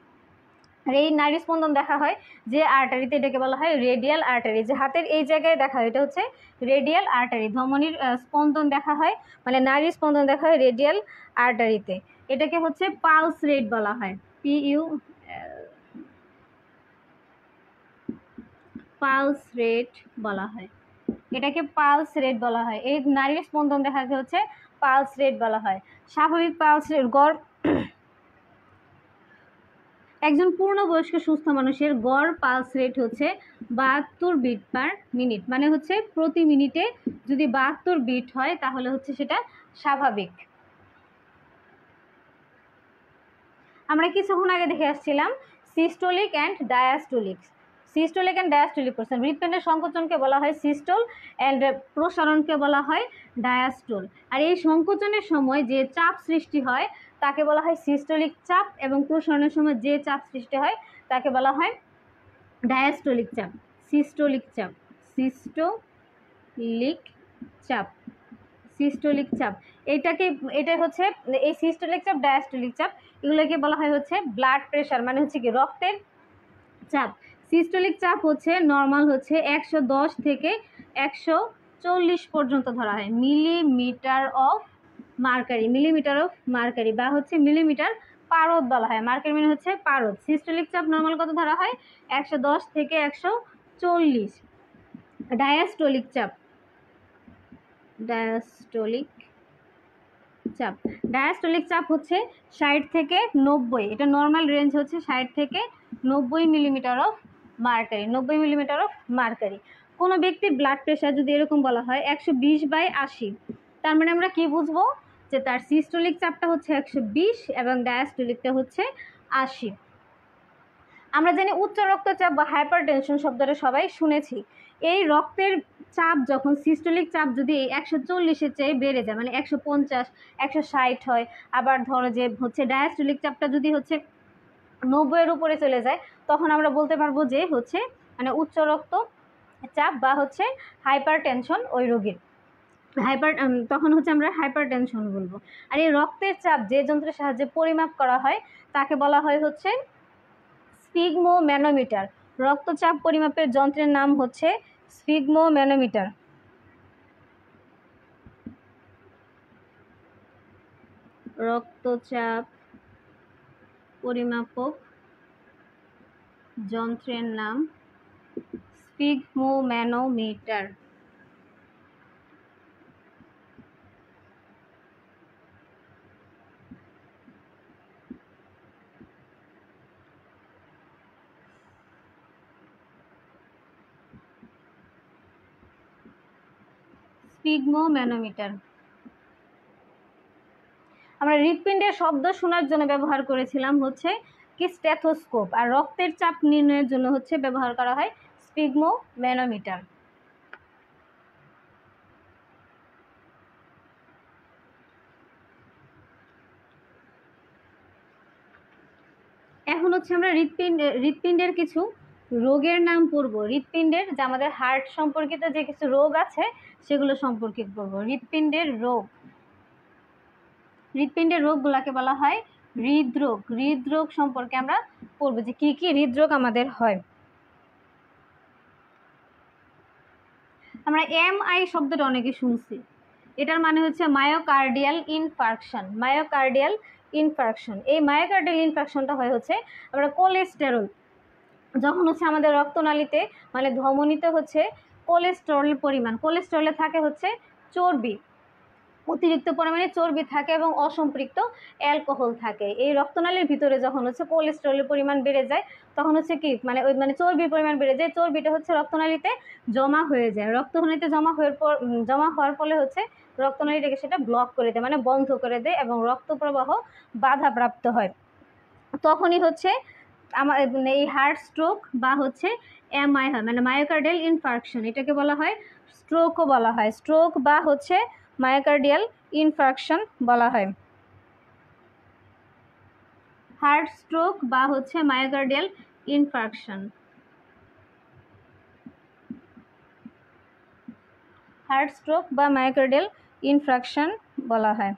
আর এই নারী স্পন্দন দেখা হয় যে আর্টারিতে, এটাকে বলা হয় রেডিয়াল আর্টারি। যে হাতের এই জায়গায় দেখা হয় এটা হচ্ছে রেডিয়াল আর্টারি। ধমনীর স্পন্দন দেখা হয়, মানে নারী স্পন্দন দেখা হয় রেডিয়াল আর্টারিতে। এটাকে হচ্ছে পালস রেট বলা হয়। পালস রেট বলা হয়। এটাকে পালস রেট বলা হয়। এই নারীর স্পন্দন দেখাতে হচ্ছে পালস রেট বলা হয়। স্বাভাবিক পালস রেট, গড় একজন পূর্ণবয়স্ক সুস্থ মানুষের গড় পালস রেট হচ্ছে 72 বিট পার মিনিট। মানে হচ্ছে প্রতি মিনিটে যদি 72 বিট হয় তাহলে হচ্ছে সেটা স্বাভাবিক। আমরা কিছুক্ষণ আগে দেখে আসছিলাম systolic and diastolic. Systolic and diastolic person, হৃৎপিণ্ডের সংকোচনকে বলা হয় সিস্টোল অ্যান্ড প্রসারণকে বলা হয় ডায়াস্টোল। আর এই সংকোচনের সময় যে চাপ সৃষ্টি হয় তাকে বলা হয় সিস্টোলিক চাপ, এবং প্রসারণের সময় যে চাপ সৃষ্টি হয় তাকে বলা হয় ডায়াস্টোলিক চাপ। সিস্টোলিক চাপ, সিস্টোলিক চাপ, সিস্টোলিক চাপ। এটা হচ্ছে এই সিস্টোলিক চাপ, ডায়াস্টোলিক চাপ, এগুলোকে বলা হয় হচ্ছে ব্লাড প্রেশার, মানে হচ্ছে কি রক্তের চাপ। সিস্টোলিক চাপ হচ্ছে নর্মাল হচ্ছে 110 থেকে 140 পর্যন্ত ধরা হয় millimetre of mercury. Millimetre of mercury বা হচ্ছে মিলিমিটার পারদ বলা হয়। মার্কারি মানে হচ্ছে পারদ। সিস্টোলিক চাপ নর্মাল কত ধরা হয়? 110 থেকে 140। ডায়াস্টোলিক চাপ, ডায়াস্টোলিক চাপ, ডায়াস্টোলিক চাপ হচ্ছে 60 থেকে 90, এটা নর্মাল রেঞ্জ হচ্ছে 60 থেকে 90 millimetre of mercury, 90 millimetre of mercury. কোনো ব্যক্তির ব্লাড প্রেশার যদি এরকম বলা হয় 120/80, তার মানে আমরা কি বুঝবো যে তার সিস্টোলিক চাপটা হচ্ছে 120 এবং ডায়াস্টোলিকটা হচ্ছে 80। আমরা জানি উচ্চ রক্তচাপ বা হাইপারটেনশন শব্দটা সবাই শুনেছি। এই রক্তের চাপ যখন সিস্টোলিক চাপ যদি 140-এর চেয়ে বেড়ে যায়, মানে 150, 160 হয়, আবার ধরো যে হচ্ছে ডায়াস্টোলিক চাপটা যদি হচ্ছে 90-এর উপরে চলে যায়, তখন আমরা বলতে পারবো যে হচ্ছে মানে উচ্চ রক্তচাপ বা হচ্ছে হাইপারটেনশন ওই রোগীর। তখন হচ্ছে আমরা হাইপারটেনশন বলবো। আর এই রক্তের চাপ যে যন্ত্রের সাহায্যে পরিমাপ করা হয় তাকে বলা হয় হচ্ছে স্ফিগমোম্যানোমিটার। রক্তচাপ পরিমাপের যন্ত্রের নাম হচ্ছে স্ফিগমোম্যানোমিটার। রক্তচাপ পরিমাপক যন্ত্রের নাম স্ফিগমোম্যানোমিটার। স্ফিগমোম্যানোমিটার আমরা হৃৎপিণ্ডের শব্দ শোনার জন্য ব্যবহার করেছিলাম হচ্ছে কি স্টেথোস্কোপ, আর রক্তের চাপ নির্ণয়ের জন্য হচ্ছে ব্যবহার করা হয় স্ফিগমোম্যানোমিটার। এখন হচ্ছে আমরা হৃৎপিণ্ডের কিছু রোগের নাম পড়বো। হৃৎপিণ্ডের যে আমাদের হার্ট সম্পর্কিত যে কিছু রোগ আছে সেগুলো সম্পর্কে পড়বো। হৃৎপিণ্ডের রোগগুলোকে বলা হয় হৃদরোগ। হৃদরোগ সম্পর্কে আমরা পড়বো যে কি কি হৃদরোগ আমাদের হয়। আমরা MI শব্দটা অনেকে শুনছি, এটার মানে হচ্ছে মায়োকার্ডিয়াল ইনফার্কশন। মায়োকার্ডিয়াল ইনফার্কশন, এই মায়োকার্ডিয়াল ইনফার্কশনটা হয় হচ্ছে আমরা কোলেস্টেরল যখন হচ্ছে আমাদের রক্তনালীতে মানে ধমনীতে হচ্ছে কোলেস্টেরলের পরিমাণ, কোলেস্টেরলে থাকে হচ্ছে চর্বি, অতিরিক্ত পরিমাণে চর্বি থাকে এবং অসম্পৃক্ত অ্যালকোহল থাকে। এই রক্তনালীর ভিতরে যখন হচ্ছে কোলেস্টেরলের পরিমাণ বেড়ে যায় তখন হচ্ছে কি মানে ওই মানে চর্বির পরিমাণ বেড়ে যায়, চর্বিটা হচ্ছে রক্তনালীতে জমা হয়ে যায়। রক্তনালীতে জমা হওয়ার ফলে হচ্ছে রক্তনালীটাকে সেটা ব্লক করে দেয়, মানে বন্ধ করে দেয় এবং রক্ত প্রবাহ বাধাপ্রাপ্ত হয়। তখনই হচ্ছে আমার এই হার্ট স্ট্রোক বা হচ্ছে MI হয়, মানে মায়োকার্ডিয়াল ইনফার্কশন। এটাকে বলা হয় স্ট্রোকও বলা হয়, স্ট্রোক বা হচ্ছে মায়োকার্ডিয়াল ইনফার্কশন বলা হয়। হার্ট স্ট্রোক বা হচ্ছে মায়োকার্ডিয়াল ইনফার্কশন, হার্ট স্ট্রোক বা মায়োকার্ডিয়াল ইনফার্কশন বলা হয়।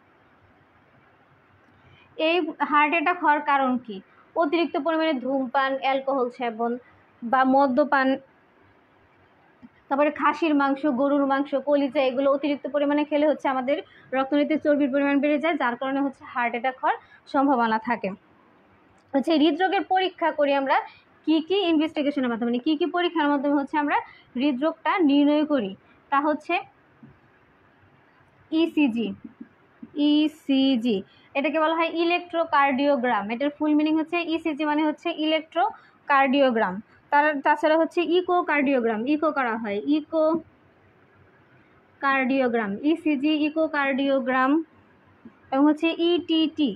এই হার্ট অ্যাটাক হওয়ার কারণ কি? অতিরিক্ত পরিমাণে ধূমপান, অ্যালকোহল সেবন বা মদ্যপান, তারপরে খাসির মাংস, গরুর মাংস, কলিজা এগুলো অতিরিক্ত পরিমাণে খেলে হচ্ছে আমাদের রক্তনালীতে চর্বির পরিমাণ বেড়ে যায়, যার কারণে হচ্ছে হার্ট অ্যাটাক হওয়ার সম্ভাবনা থাকে। হচ্ছে হৃদরোগের পরীক্ষা করি আমরা কি কি ইনভেস্টিগেশনের মাধ্যমে, মানে কি কি পরীক্ষার মাধ্যমে হচ্ছে আমরা হৃদরোগটা নির্ণয় করি, তা হচ্ছে ইসিজি। এটাকে বলা হয় ইলেকট্রোকার্ডিওগ্রাম। এটার ফুল মিনিং হচ্ছে ইসিজি মানে হচ্ছে ইলেকট্রোকার্ডিওগ্রাম। তাছাড়া হচ্ছে ইকোকার্ডিওগ্রাম, ইকো করা হয়, ইকোকার্ডিওগ্রাম, ইসিজি, ইকোকার্ডিওগ্রাম এবং হচ্ছে ইটিটি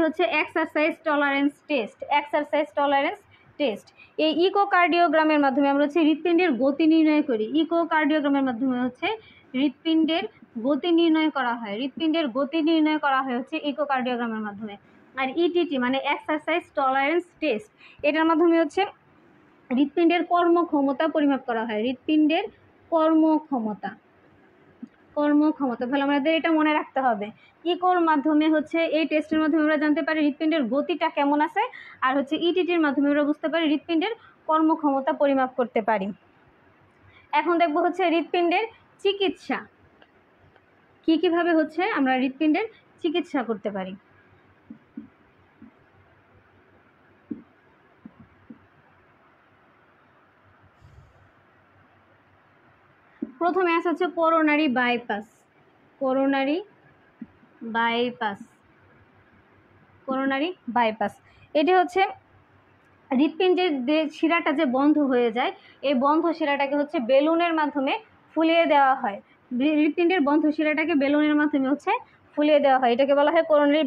হচ্ছে এক্সারসাইজ টলারেন্স টেস্ট। এই ইকোকার্ডিওগ্রামের মাধ্যমে আমরা হচ্ছে হৃৎপিণ্ডের গতি নির্ণয় করি। ইকোকার্ডিওগ্রামের মাধ্যমে হচ্ছে হৃৎপিণ্ডের গতি নির্ণয় করা হয়। হৃৎপিণ্ডের গতি নির্ণয় করা হয় হচ্ছে ইকোকার্ডিওগ্রামের মাধ্যমে। আর ইটিটি মানে এক্সারসাইজ টলারেন্স টেস্ট, এটার মাধ্যমে হচ্ছে হৃৎপিণ্ডের কর্মক্ষমতা পরিমাপ করা হয়। হৃৎপিণ্ডের কর্মক্ষমতা, তাহলে আমাদের এটা মনে রাখতে হবে। ইকোর মাধ্যমে হচ্ছে এই টেস্টের মাধ্যমে আমরা জানতে পারি হৃৎপিণ্ডের গতিটা কেমন আছে, আর হচ্ছে ইটিটির মাধ্যমে আমরা বুঝতে পারি হৃৎপিণ্ডের কর্মক্ষমতা পরিমাপ করতে পারি। এখন দেখবো হচ্ছে হৃৎপিণ্ডের চিকিৎসা, কিভাবে হচ্ছে আমরা হৃৎপিণ্ডের চিকিৎসা করতে পারি। প্রথমে আছে হচ্ছে coronary bypass. Coronary bypass, coronary bypass এটি হচ্ছে হৃৎপিণ্ডের যে শিরাটা যে বন্ধ হয়ে যায়, এই বন্ধ শিরাটাকে হচ্ছে বেলুনের মাধ্যমে ফুলিয়ে দেওয়া হয়। হৃৎপিণ্ডের বন্ধ শিরাটাকে বেলুনের মাধ্যমে হচ্ছে ফুলিয়ে দেওয়া হয়, এটাকে বলা হয় করোনারি,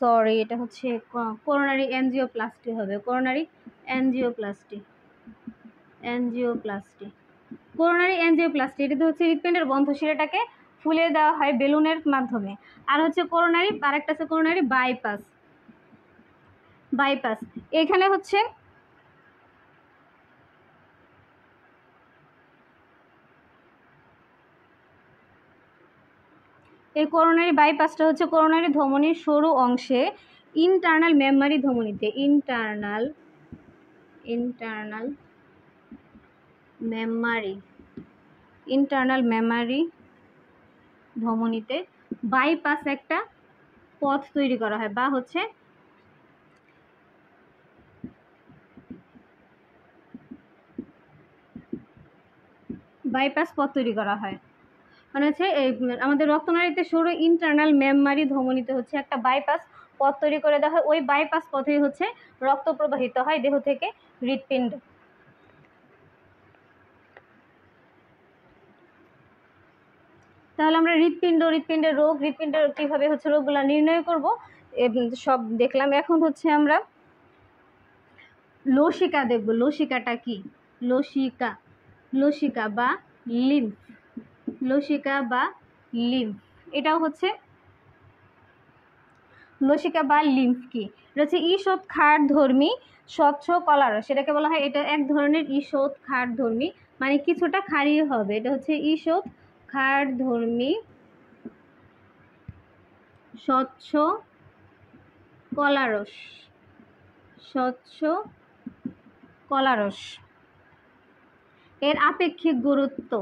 সরি এটা হচ্ছে করোনারি অ্যাঞ্জিওপ্লাস্টি হবে, coronary angioplasty, angioplasty, coronary angioplasty. এটাতে হচ্ছে হৃৎপিণ্ডের বন্ধ শিরাটাকে ফুলিয়ে দেওয়া হয় বেলুনের মাধ্যমে। আর হচ্ছে করোনারি, আরেকটা আছে করোনারি বাইপাস। বাইপাস এখানে হচ্ছে এই করোনারি বাইপাসটা হচ্ছে করোনারি ধমনীর সরু অংশে ইন্টারনাল মেমরি ধমনীতে, ইন্টারনাল মেমরি ধমনীতে বাইপাস একটা পথ তৈরি করা হয়, বা হচ্ছে বাইপাস পথ তৈরি করা হয়। মানে হচ্ছে এই আমাদের রক্তনালীতে সরু ইন্টারনাল মেমরি ধমনীতে হচ্ছে একটা বাইপাস পথ তৈরি করে দেওয়া হয়। ওই বাইপাস পথেই হচ্ছে রক্ত প্রবাহিত হয় দেহ থেকে হৃৎপিণ্ডে। তাহলে আমরা হৃৎপিণ্ডের রোগ, হৃৎপিণ্ডের কীভাবে হচ্ছে রোগগুলো নির্ণয় করব সব দেখলাম। এখন হচ্ছে আমরা লসিকা দেখব। লসিকাটা কি? লসিকা বা লিম্ফ, লসিকা বা লিম্ফ, এটাও হচ্ছে লসিকা বা লিম্ফ কি? এটা হচ্ছে ঈষৎ ক্ষারধর্মী স্বচ্ছ কলারস, সেটাকে বলা হয়, এটা এক ধরনের ঈষৎ ক্ষারধর্মী, মানে কিছুটা ক্ষারীয় হবে। এটা হচ্ছে ঈষৎ ক্ষারধর্মী স্বচ্ছ কলারস, স্বচ্ছ কলারস। এর আপেক্ষিক গুরুত্ব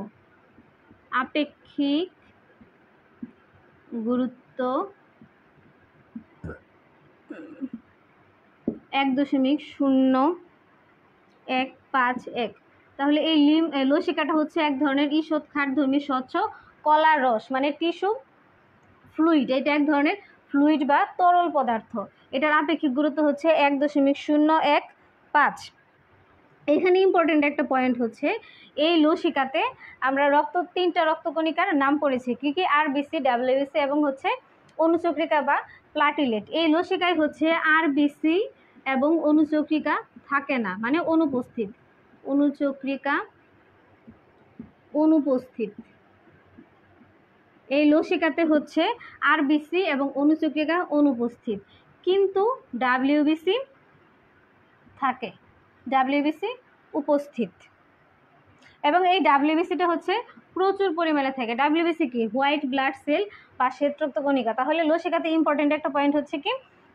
1.0151। তাহলে এই লসিকাটা হচ্ছে এক ধরনের ঈষৎ ক্ষারধর্মী স্বচ্ছ কলার রস, মানে টিস্যু ফ্লুইড। এটা এক ধরনের ফ্লুইড বা তরল পদার্থ। এটার আপেক্ষিক গুরুত্ব হচ্ছে 1.015। এখানে ইম্পর্টেন্ট একটা পয়েন্ট হচ্ছে, এই লসিকাতে আমরা তিনটা রক্তকণিকার নাম পড়েছি, কি কি? আরবিসি, ডাব্লিউবিসি এবং হচ্ছে অনুচক্রিকা বা প্লাটিলেট। এই লসিকায় হচ্ছে আরবিসি এবং অনুচক্রিকা থাকে না, মানে অনুপস্থিত, অনুচক্রিকা অনুপস্থিত। এই লসিকাতে হচ্ছে আরবিসি এবং অনুচক্রিকা অনুপস্থিত, কিন্তু ডাব্লিউবিসি থাকে, ডাব্লিউবিসি উপস্থিত। এবং এই ডাব্লিউবিসিটা হচ্ছে প্রচুর পরিমাণে থাকে। ডাব্লিউবিসি কি? হোয়াইট ব্লাড সেল বা শ্বেতরক্তকণিকা। তাহলে লসিকাতে ইম্পর্টেন্ট একটা পয়েন্ট হচ্ছে কি,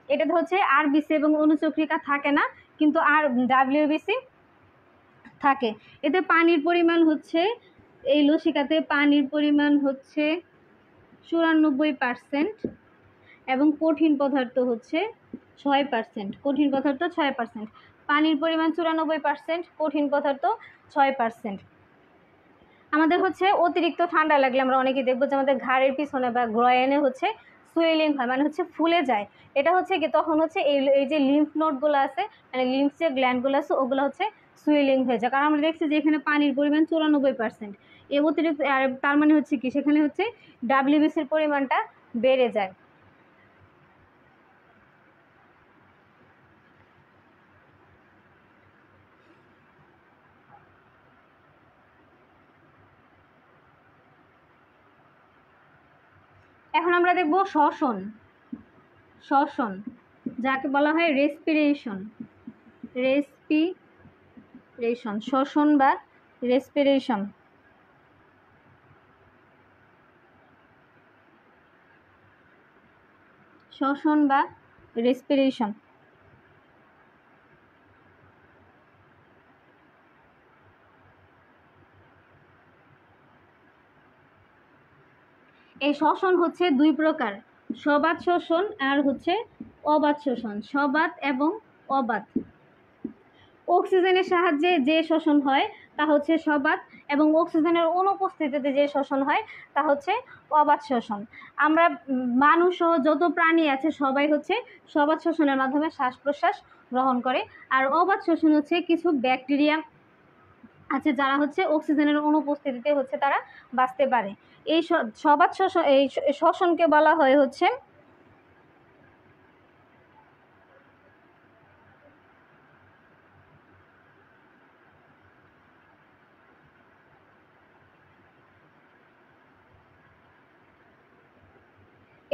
এটাতে হচ্ছে আরবিসি এবং অনুচক্রিকা থাকে না, কিন্তু আর ডাব্লিউবিসি থাকে। এতে পানির পরিমাণ হচ্ছে, এই লসিকাতে পানির পরিমাণ হচ্ছে 94% এবং কঠিন পদার্থ হচ্ছে 6%। কঠিন পদার্থ 6%, পানির পরিমাণ 94%, কঠিন পদার্থ 6%। আমাদের হচ্ছে অতিরিক্ত ঠান্ডা লাগলে আমরা অনেকেই দেখবো যে আমাদের ঘাড়ের পিছনে বা গ্রয়েনে হচ্ছে সুয়েলিং হয়, মানে হচ্ছে ফুলে যায়। এটা হচ্ছে কি, তখন হচ্ছে এই যে লিম্ফ নোডগুলো আছে, মানে লিম্ফ যে গ্ল্যান্ডগুলো আছে, ওগুলো হচ্ছে সুয়েলিং হয়ে যায়। কারণ আমরা দেখছি যে এখানে পানির পরিমাণ 94%, এই অতিরিক্ত, আর তার মানে হচ্ছে কি, সেখানে হচ্ছে ডাব্লিউবিসির পরিমাণটা বেড়ে যায়। এখন আমরা দেখব শ্বসন। শ্বসন যাকে বলা হয় রেসপিরেশন, শ্বসন বা রেসপিরেশন। শ্বসন বা রেসপিরেশন। এই শ্বসন হচ্ছে দুই প্রকার, সবাত শ্বসন আর হচ্ছে অবাত শ্বসন। সবাত এবং অবাত। অক্সিজেনের সাহায্যে যে শোষণ হয় তা হচ্ছে সবাত, এবং অক্সিজেনের অনুপস্থিতিতে যে শোষণ হয় তা হচ্ছে অবাত শোষণ। আমরা মানুষ ও যত প্রাণী আছে সবাই হচ্ছে সবাত শোষণের মাধ্যমে শ্বাস প্রশ্বাস গ্রহণ করে। আর অবাত শোষণ হচ্ছে কিছু ব্যাকটেরিয়া আছে যারা হচ্ছে অক্সিজেনের অনুপস্থিতিতে হচ্ছে তারা বাঁচতে পারে। এই সবাত শোষণ, এই শ্বসনকে বলা হয় হচ্ছে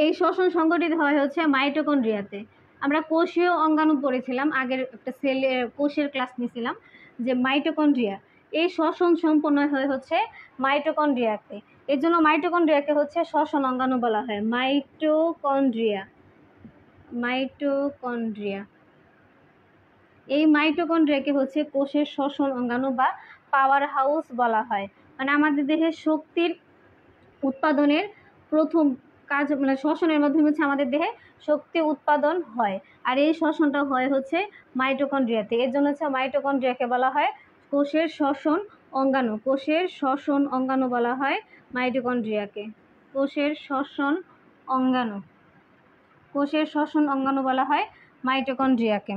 এই শ্বসন সংঘটিত হয় হচ্ছে মাইটোকন্ড্রিয়াতে। আমরা কোষীয় অঙ্গাণু পড়েছিলাম, আগের একটা কোষের ক্লাস নিয়েছিলাম যে মাইটোকন্ড্রিয়া, এই শ্বসন সম্পন্ন হয় হচ্ছে মাইটোকন্ড্রিয়াতে। এর জন্য মাইটোকন্ড্রিয়াকে হচ্ছে শ্বসন অঙ্গাণু বলা হয়, মাইটোকন্ড্রিয়া। মাইটোকন্ড্রিয়া, এই মাইটোকন্ড্রিয়াকে হচ্ছে কোষের শ্বসন অঙ্গাণু বা পাওয়ার হাউস বলা হয়। মানে আমাদের দেহে শক্তির উৎপাদনের প্রথম কাজ, মানে শ্বসনের মাধ্যমে হচ্ছে আমাদের দেহে শক্তি উৎপাদন হয়। আর এই শ্বসনটা হয় হচ্ছে মাইটোকন্ড্রিয়াতে। এর জন্য হচ্ছে মাইটোকন্ড্রিয়াকে বলা হয় কোষের শ্বসন অঙ্গাণু। কোষের শ্বসন অঙ্গাণু বলা হয় মাইটোকন্ড্রিয়াকে। কোষের শ্বসন অঙ্গাণু, কোষের শ্বসন অঙ্গাণু বলা হয় মাইটোকন্ড্রিয়াকে।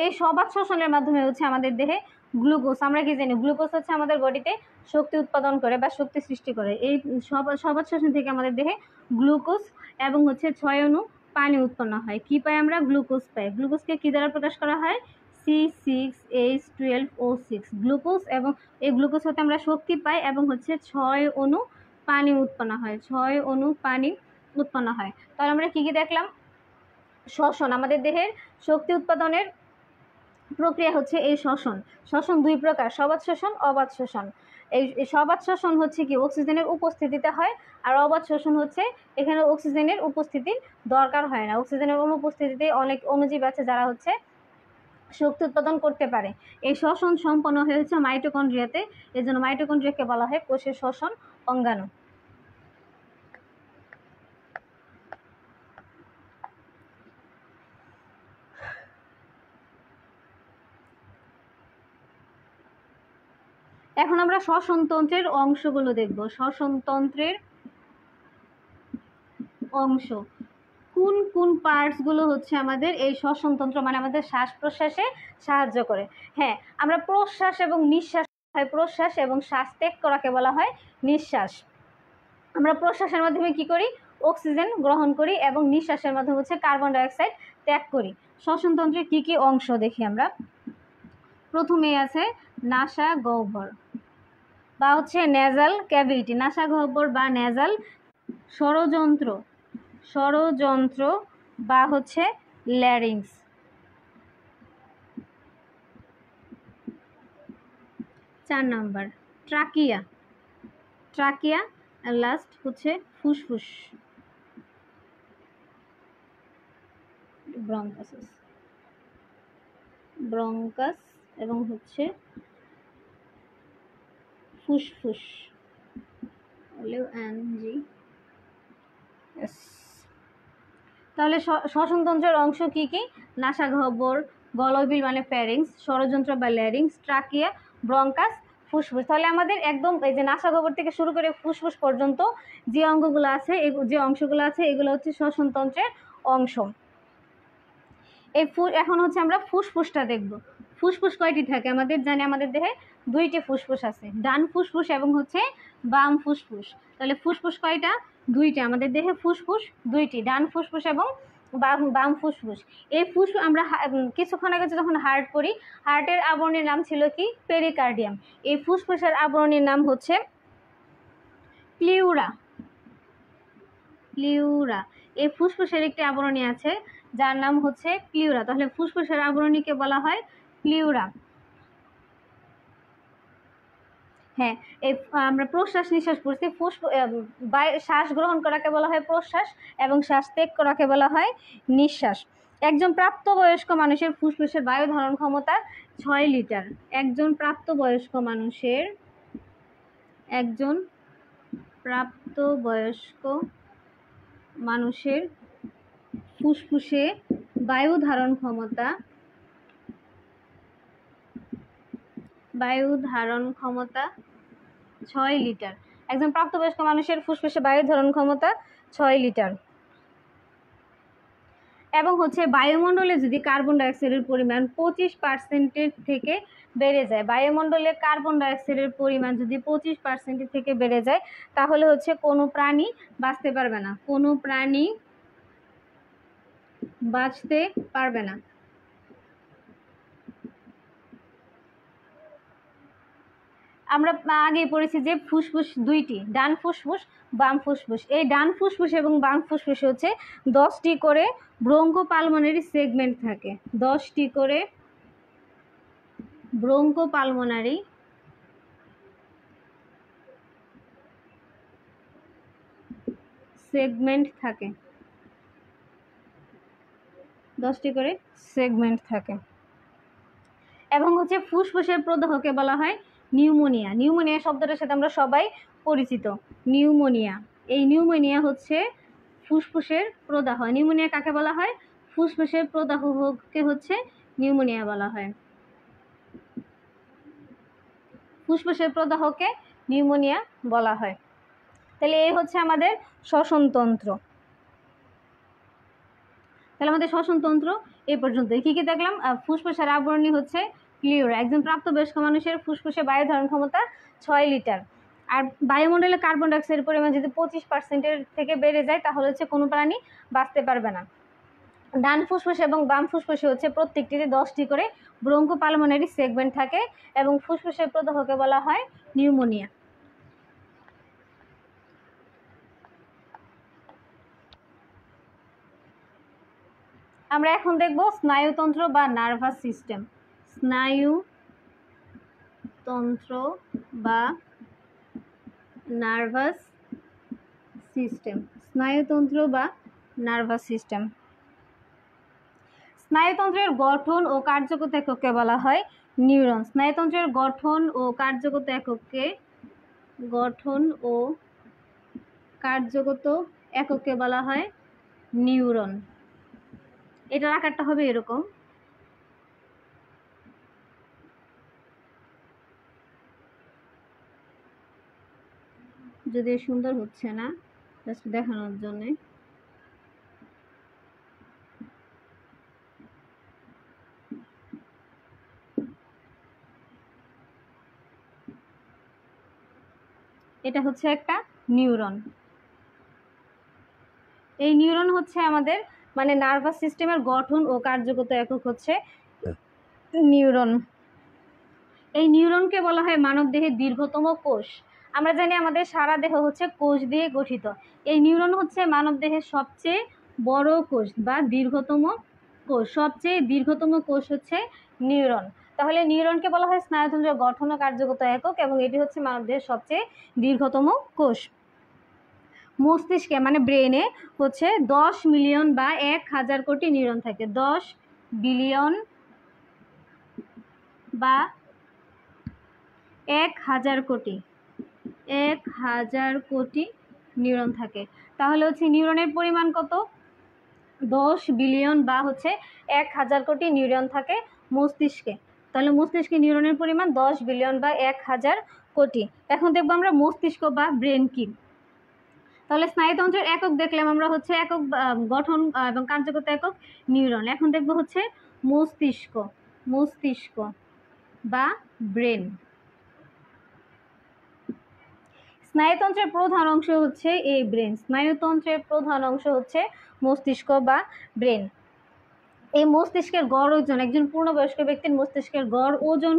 এই সবাত শোষণের মাধ্যমে হচ্ছে আমাদের দেহে গ্লুকোজ, আমরা কি জানি গ্লুকোজ হচ্ছে আমাদের বডিতে শক্তি উৎপাদন করে বা শক্তি সৃষ্টি করে। এই সবাত শোষণ থেকে আমাদের দেহে গ্লুকোজ এবং হচ্ছে 6 অণু পানি উৎপন্ন হয়। কি পাই আমরা? গ্লুকোজ পাই। গ্লুকোজকে কি দ্বারা প্রকাশ করা হয়? C6H12O6 glucose. এবং এই গ্লুকোজ হতে আমরা শক্তি পাই এবং হচ্ছে 6 অণু পানি উৎপন্ন হয়, 6 অণু পানি উৎপন্ন হয়। তাহলে আমরা কি কি দেখলাম? শ্বসন, আমাদের দেহের শক্তি উৎপাদনের প্রক্রিয়া হচ্ছে এই শ্বসন। শ্বসন দুই প্রকার, সবাত শোষণ, অবাত শোষণ। এই সবাত শোষণ হচ্ছে কি অক্সিজেনের উপস্থিতিতে হয়, আর অবাত শোষণ হচ্ছে এখানে অক্সিজেনের উপস্থিতির দরকার হয় না। অক্সিজেনের অনুপস্থিতিতে অনেক অণুজীব আছে যারা হচ্ছে শক্তি উৎপাদন করতে পারে। এই শ্বসন সম্পন্ন হয়েছে মাইটোকন্ড্রিয়াতে। এই জন্য মাইটোকন্ড্রিয়াকে বলা হয় কোষের শ্বসন অঙ্গাণু। এখন আমরা শ্বসনতন্ত্রের অংশগুলো দেখব। শ্বসনতন্ত্রের অংশ, কোন কোন পার্টসগুলো হচ্ছে আমাদের এই শ্বসনতন্ত্র, মানে আমাদের শ্বাস প্রশ্বাসে সাহায্য করে। হ্যাঁ, আমরা প্রশ্বাস এবং নিঃশ্বাস হয়, প্রশ্বাস এবং শ্বাস ত্যাগ করাকে বলা হয় নিঃশ্বাস। আমরা প্রশ্বাসের মাধ্যমে কি করি? অক্সিজেন গ্রহণ করি এবং নিঃশ্বাসের মাধ্যমে হচ্ছে কার্বন ডাইঅক্সাইড ত্যাগ করি। শ্বসনতন্ত্রের কি কি অংশ দেখি আমরা। প্রথমেই আছে নাসা গহ্বর বা হচ্ছে নেজাল ক্যাভিটি। নাসা গহ্বর বা নেজাল ষড়যন্ত্র, ষড়যন্ত্র বা হচ্ছে ল্যারিংস। 4 number trachea, trachea. আর লাস্ট হচ্ছে ফুসফুস, ব্রঙ্কাস, ব্রঙ্কাস এবং হচ্ছে ফুসফুস। তাহলে শ্বসনতন্ত্রের অংশ কি কি? নাসা গহ্বর, গলবিল মানে ফ্যারিংস, ষড়যন্ত্র বা ল্যারিংস, ট্রাকিয়া, ব্রঙ্কাস, ফুসফুস। তাহলে আমাদের একদম এই যে নাসা গহ্বর থেকে শুরু করে ফুসফুস পর্যন্ত যে অঙ্গগুলো আছে, যে অংশগুলো আছে এগুলো হচ্ছে শ্বসনতন্ত্রের অংশ। এই এখন হচ্ছে আমরা ফুসফুসটা দেখব। ফুসফুস কয়টি থাকে? আমাদের জানি আমাদের দেহে 2টি ফুসফুস আছে, ডান ফুসফুস এবং হচ্ছে বাম ফুসফুস। তাহলে ফুসফুস কয়টা? 2টি। আমাদের দেহে ফুসফুস 2টি, ডান ফুসফুস এবং বাম ফুসফুস। এই ফুসফুস আমরা কিছুক্ষণ আগে যখন হার্ট করি, হার্টের আবরণীর নাম ছিল কি? পেরিকার্ডিয়াম। এই ফুসফুসের আবরণীর নাম হচ্ছে প্লিউরা, প্লিউরা। এই ফুসফুসের একটি আবরণী আছে যার নাম হচ্ছে প্লিউরা। তাহলে ফুসফুসের আবরণীকে বলা হয় প্লিউরা। হ্যাঁ, এই আমরা প্রশ্বাস নিঃশ্বাস পড়ছি। শ্বাস গ্রহণ করাকে বলা হয় প্রশ্বাস এবং শ্বাস ত্যাগ করাকে বলা হয় নিঃশ্বাস। একজন প্রাপ্তবয়স্ক মানুষের ফুসফুসের বায়ু ধারণ ক্ষমতা 6 লিটার। একজন প্রাপ্তবয়স্ক মানুষের ফুসফুসে বায়ু ধারণ ক্ষমতা 6 লিটার। একজন প্রাপ্তবয়স্ক মানুষের ফুসফুসে বায়ু ধারণ ক্ষমতা 6 লিটার। এবং হচ্ছে বায়ুমণ্ডলে যদি কার্বন ডাইঅক্সাইডের পরিমাণ 25% থেকে বেড়ে যায়, বায়ুমণ্ডলে কার্বন ডাইঅক্সাইডের পরিমাণ যদি 25% থেকে বেড়ে যায়, তাহলে হচ্ছে কোনো প্রাণী বাঁচতে পারবে না, কোনো প্রাণী বাঁচতে পারবে না। আমরা আগে পড়েছি যে ফুসফুস দুইটি, ডান ফুসফুস বাম ফুসফুস। এই ডান ফুসফুস এবং বাম ফুসফুসে হচ্ছে 10টি করে ব্রঙ্কোপালমোনারি সেগমেন্ট থাকে, 10টি করে ব্রঙ্কোপালমোনারি সেগমেন্ট থাকে, 10টি করে সেগমেন্ট থাকে। এবং হচ্ছে ফুসফুসের প্রদাহকে বলা হয় নিউমোনিয়া। নিউমোনিয়া শব্দটার সাথে আমরা সবাই পরিচিত, নিউমোনিয়া। এই নিউমোনিয়া হচ্ছে ফুসফুসের প্রদাহ। নিউমোনিয়া কাকে বলা হয়? ফুসফুসের প্রদাহকে হচ্ছে নিউমোনিয়া বলা হয়। ফুসফুসের প্রদাহকে নিউমোনিয়া বলা হয়। তাহলে এই হচ্ছে আমাদের শ্বসনতন্ত্র। তাহলে আমাদের শ্বসনতন্ত্র এই পর্যন্ত। কি কি দেখলাম? ফুসফুসের আবরণী হচ্ছে প্লিউরা। একজন প্রাপ্তবয়স্ক মানুষের ফুসফুসে বায়ু ধারণ ক্ষমতা 6 লিটার। আর বায়ুমণ্ডলে কার্বন ডাইঅক্সাইডের পরিমাণ যদি 25% থেকে বেড়ে যায়, তাহলে হচ্ছে কোনো প্রাণী বাঁচতে পারবে না। ডান ফুসফুস এবং বাম ফুসফুসে হচ্ছে প্রত্যেকটিতে 10টি করে ব্রঙ্কোপালমোনারি সেগমেন্ট থাকে এবং ফুসফুসের প্রদাহকে বলা হয় নিউমোনিয়া। আমরা এখন দেখব স্নায়ুতন্ত্র বা নার্ভাস সিস্টেম। স্নায়ুতন্ত্র বা নার্ভাস সিস্টেম। স্নায়ুতন্ত্র বা নার্ভাস সিস্টেম। স্নায়ুতন্ত্রের গঠন ও কার্যগত একককে বলা হয় নিউরন। স্নায়ুতন্ত্রের গঠন ও কার্যগত একককে বলা হয় নিউরন। এটার আকারটা হবে এরকম। যদি সুন্দর হচ্ছে না, জাস্ট দেখানোর জন্য। এটা হচ্ছে একটা নিউরন। এই নিউরন হচ্ছে আমাদের মানে নার্ভাস সিস্টেমের গঠন ও কার্যগত একক হচ্ছে নিউরন। এই নিউরনকে বলা হয় মানবদেহের দীর্ঘতম কোষ। আমরা জানি আমাদের সারা দেহ হচ্ছে কোষ দিয়ে গঠিত। এই নিউরন হচ্ছে মানবদেহের সবচেয়ে বড় কোষ বা দীর্ঘতম কোষ। সবচেয়ে দীর্ঘতম কোষ হচ্ছে নিউরন। তাহলে নিউরনকে বলা হয় স্নায়ুতন্ত্রের গঠন ও কার্যগত একক এবং এটি হচ্ছে মানবদেহের সবচেয়ে দীর্ঘতম কোষ। মস্তিষ্কে মানে ব্রেনে হচ্ছে 10 মিলিয়ন বা 1000 কোটি নিউরন থাকে। 10 বিলিয়ন বা 1000 কোটি নিউরন থাকে। তাহলে হচ্ছে নিউরনের পরিমাণ কত? 10 বিলিয়ন বা হচ্ছে 1000 কোটি নিউরন থাকে মস্তিষ্কে। তাহলে মস্তিষ্কে নিউরনের পরিমাণ 10 বিলিয়ন বা 1000 কোটি। এখন দেখবো আমরা মস্তিষ্ক বা ব্রেন কি। তাহলে স্নায়ুতন্ত্রের একক দেখলাম আমরা হচ্ছে একক গঠন এবং কার্যগত একক নিউরন। এখন দেখবো হচ্ছে মস্তিষ্ক বা ব্রেন। স্নায়ুতন্ত্রের প্রধান অংশ হচ্ছে এই ব্রেন। স্নায়ুতন্ত্রের প্রধান অংশ হচ্ছে মস্তিষ্ক বা ব্রেন। এই মস্তিষ্কের গড় ওজন, একজন পূর্ণবয়স্ক ব্যক্তির মস্তিষ্কের গড় ওজন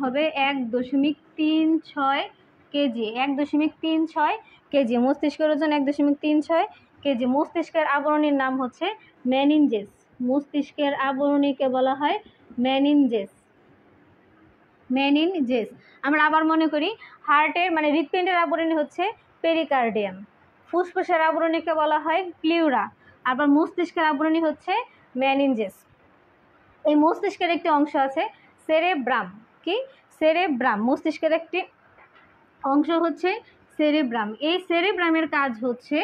হবে 1.36 কেজি। 1.36 কেজি। মস্তিষ্কের ওজন 1.36 কেজি। মস্তিষ্কের আবরণীর নাম হচ্ছে মেনিনজেস। মস্তিষ্কের আবরণীকে বলা হয় মেনিনজেস। আমরা আবার মনে করি হার্টের মানে হৃৎপিণ্ডের আবরণী হচ্ছে পেরিকার্ডিয়াম। ফুসফুসের আবরণীকে বলা হয় প্লিউরা। আবার মস্তিষ্কের আবরণী হচ্ছে মেনিনজেস। এই মস্তিষ্কের একটি অংশ আছে সেরেব্রাম। কি? সেরেব্রাম, মস্তিষ্কের একটি অংশ হচ্ছে সেরেব্রাম। এই সেরেব্রামের কাজ হচ্ছে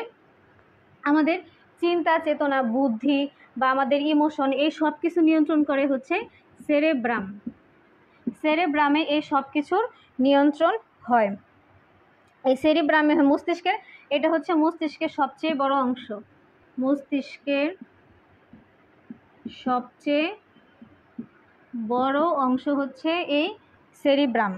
আমাদের চিন্তা, চেতনা, বুদ্ধি বা আমাদের ইমোশন এই সব কিছু নিয়ন্ত্রণ করে হচ্ছে সেরেব্রাম। সেরেব্রামে এই সব কিছুর নিয়ন্ত্রণ হয়। এই সেরেব্রামে মস্তিষ্কের, এটা হচ্ছে মস্তিষ্কের সবচেয়ে বড় অংশ। মস্তিষ্কের সবচেয়ে বড় অংশ হচ্ছে এই সেরিব্রাম।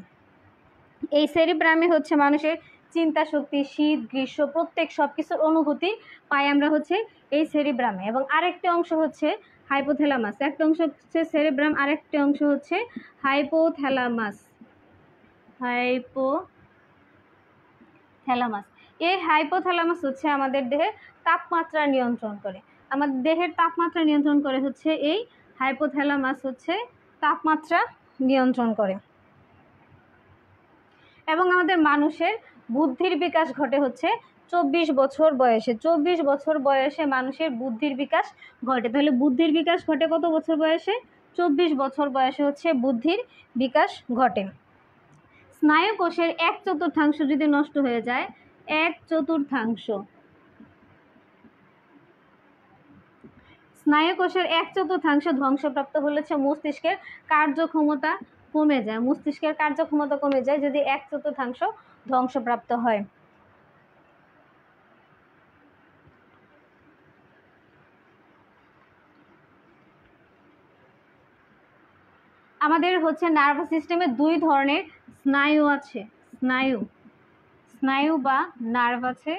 এই সেরিব্রামে হচ্ছে মানুষের চিন্তা শক্তি, শীত গ্রীষ্ম প্রত্যেক সব কিছুর অনুভূতি পাই আমরা হচ্ছে এই সেরিব্রামে। এবং আরেকটি অংশ হচ্ছে হাইপোথ্যালামাস। একটা অংশ হচ্ছে সেরিব্রাম, আরেকটি অংশ হচ্ছে হাইপোথ্যালামাস। হাইপোথ্যালামাস, এই হাইপোথ্যালামাস হচ্ছে আমাদের দেহের তাপমাত্রা নিয়ন্ত্রণ করে। আমাদের দেহের তাপমাত্রা নিয়ন্ত্রণ করে হচ্ছে এই হাইপোথ্যালামাস হচ্ছে তাপমাত্রা নিয়ন্ত্রণ করে। এবং আমাদের মানুষের বুদ্ধির বিকাশ ঘটে হচ্ছে 24 বছর বয়সে। 24 বছর বয়সে মানুষের বুদ্ধির বিকাশ ঘটে। তাহলে বুদ্ধির বিকাশ ঘটে কত বছর বয়সে? 24 বছর বয়সে হচ্ছে বুদ্ধির বিকাশ ঘটে। স্নায়ু কোষের 1/4 যদি নষ্ট হয়ে যায়, 1/4 স্নায়ু কোষের 1/4 ধ্বংসপ্রাপ্ত হলে মস্তিষ্কের কার্যক্ষমতা কমে যায়। মস্তিষ্কের কার্যক্ষমতা কমে যায় যদি 1/4 ধ্বংসপ্রাপ্ত হয়। আমাদের হচ্ছে নার্ভাস সিস্টেমে 2 ধরনের স্নায়ু আছে। স্নায়ু বা নার্ভ আছে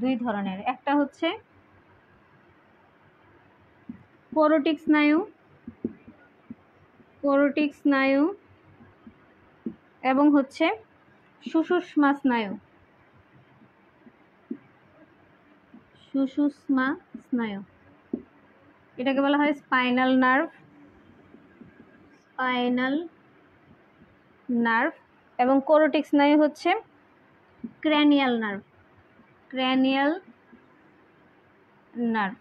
2 ধরনের। একটা হচ্ছে পোরোটিক স্নায়ু এবং হচ্ছে সুষুম্না স্নায়ু। এটাকে বলা হয় স্পাইনাল নার্ভ এবং কোরোটিক স্নায়ু হচ্ছে ক্র্যানিয়াল নার্ভ।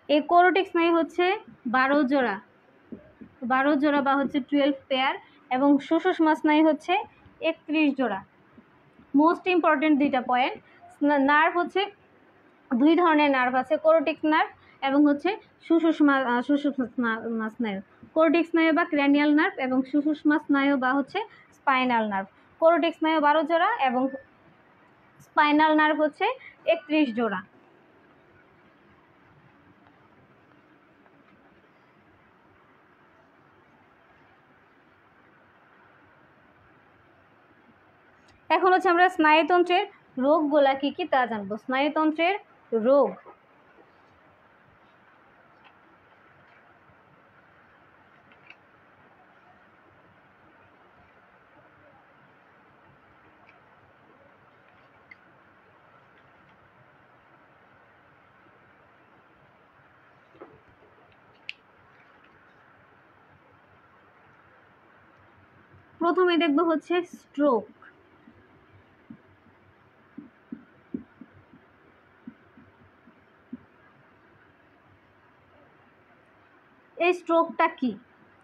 এই কোরোটিক স্নায়ু হচ্ছে 12 জোড়া বা হচ্ছে 12 পেয়ার এবং সুষুম্না স্নায়ু হচ্ছে 31 জোড়া। মোস্ট ইম্পর্টেন্ট 2টা পয়েন্ট। নার্ভ হচ্ছে 2 ধরনের নার্ভ আছে, কোরোটিক নার্ভ এবং হচ্ছে সুষুম্না স্নায়ু। কোরোটিক স্নায়ু বা ক্র্যানিয়াল নার্ভ এবং সুষুম্না স্নায়ু বা হচ্ছে স্পাইনাল নার্ভ। কোরোটিক স্নায়ু 12 জোড়া এবং স্পাইনাল নার্ভ হচ্ছে 31 জোড়া। এখন হচ্ছে আমরা স্নায়ুতন্ত্রের রোগগুলা কি কি তা জানবো। স্নায়ুতন্ত্রের রোগ। প্রথমে দেখব হচ্ছে স্ট্রোক। এই স্ট্রোকটা কি?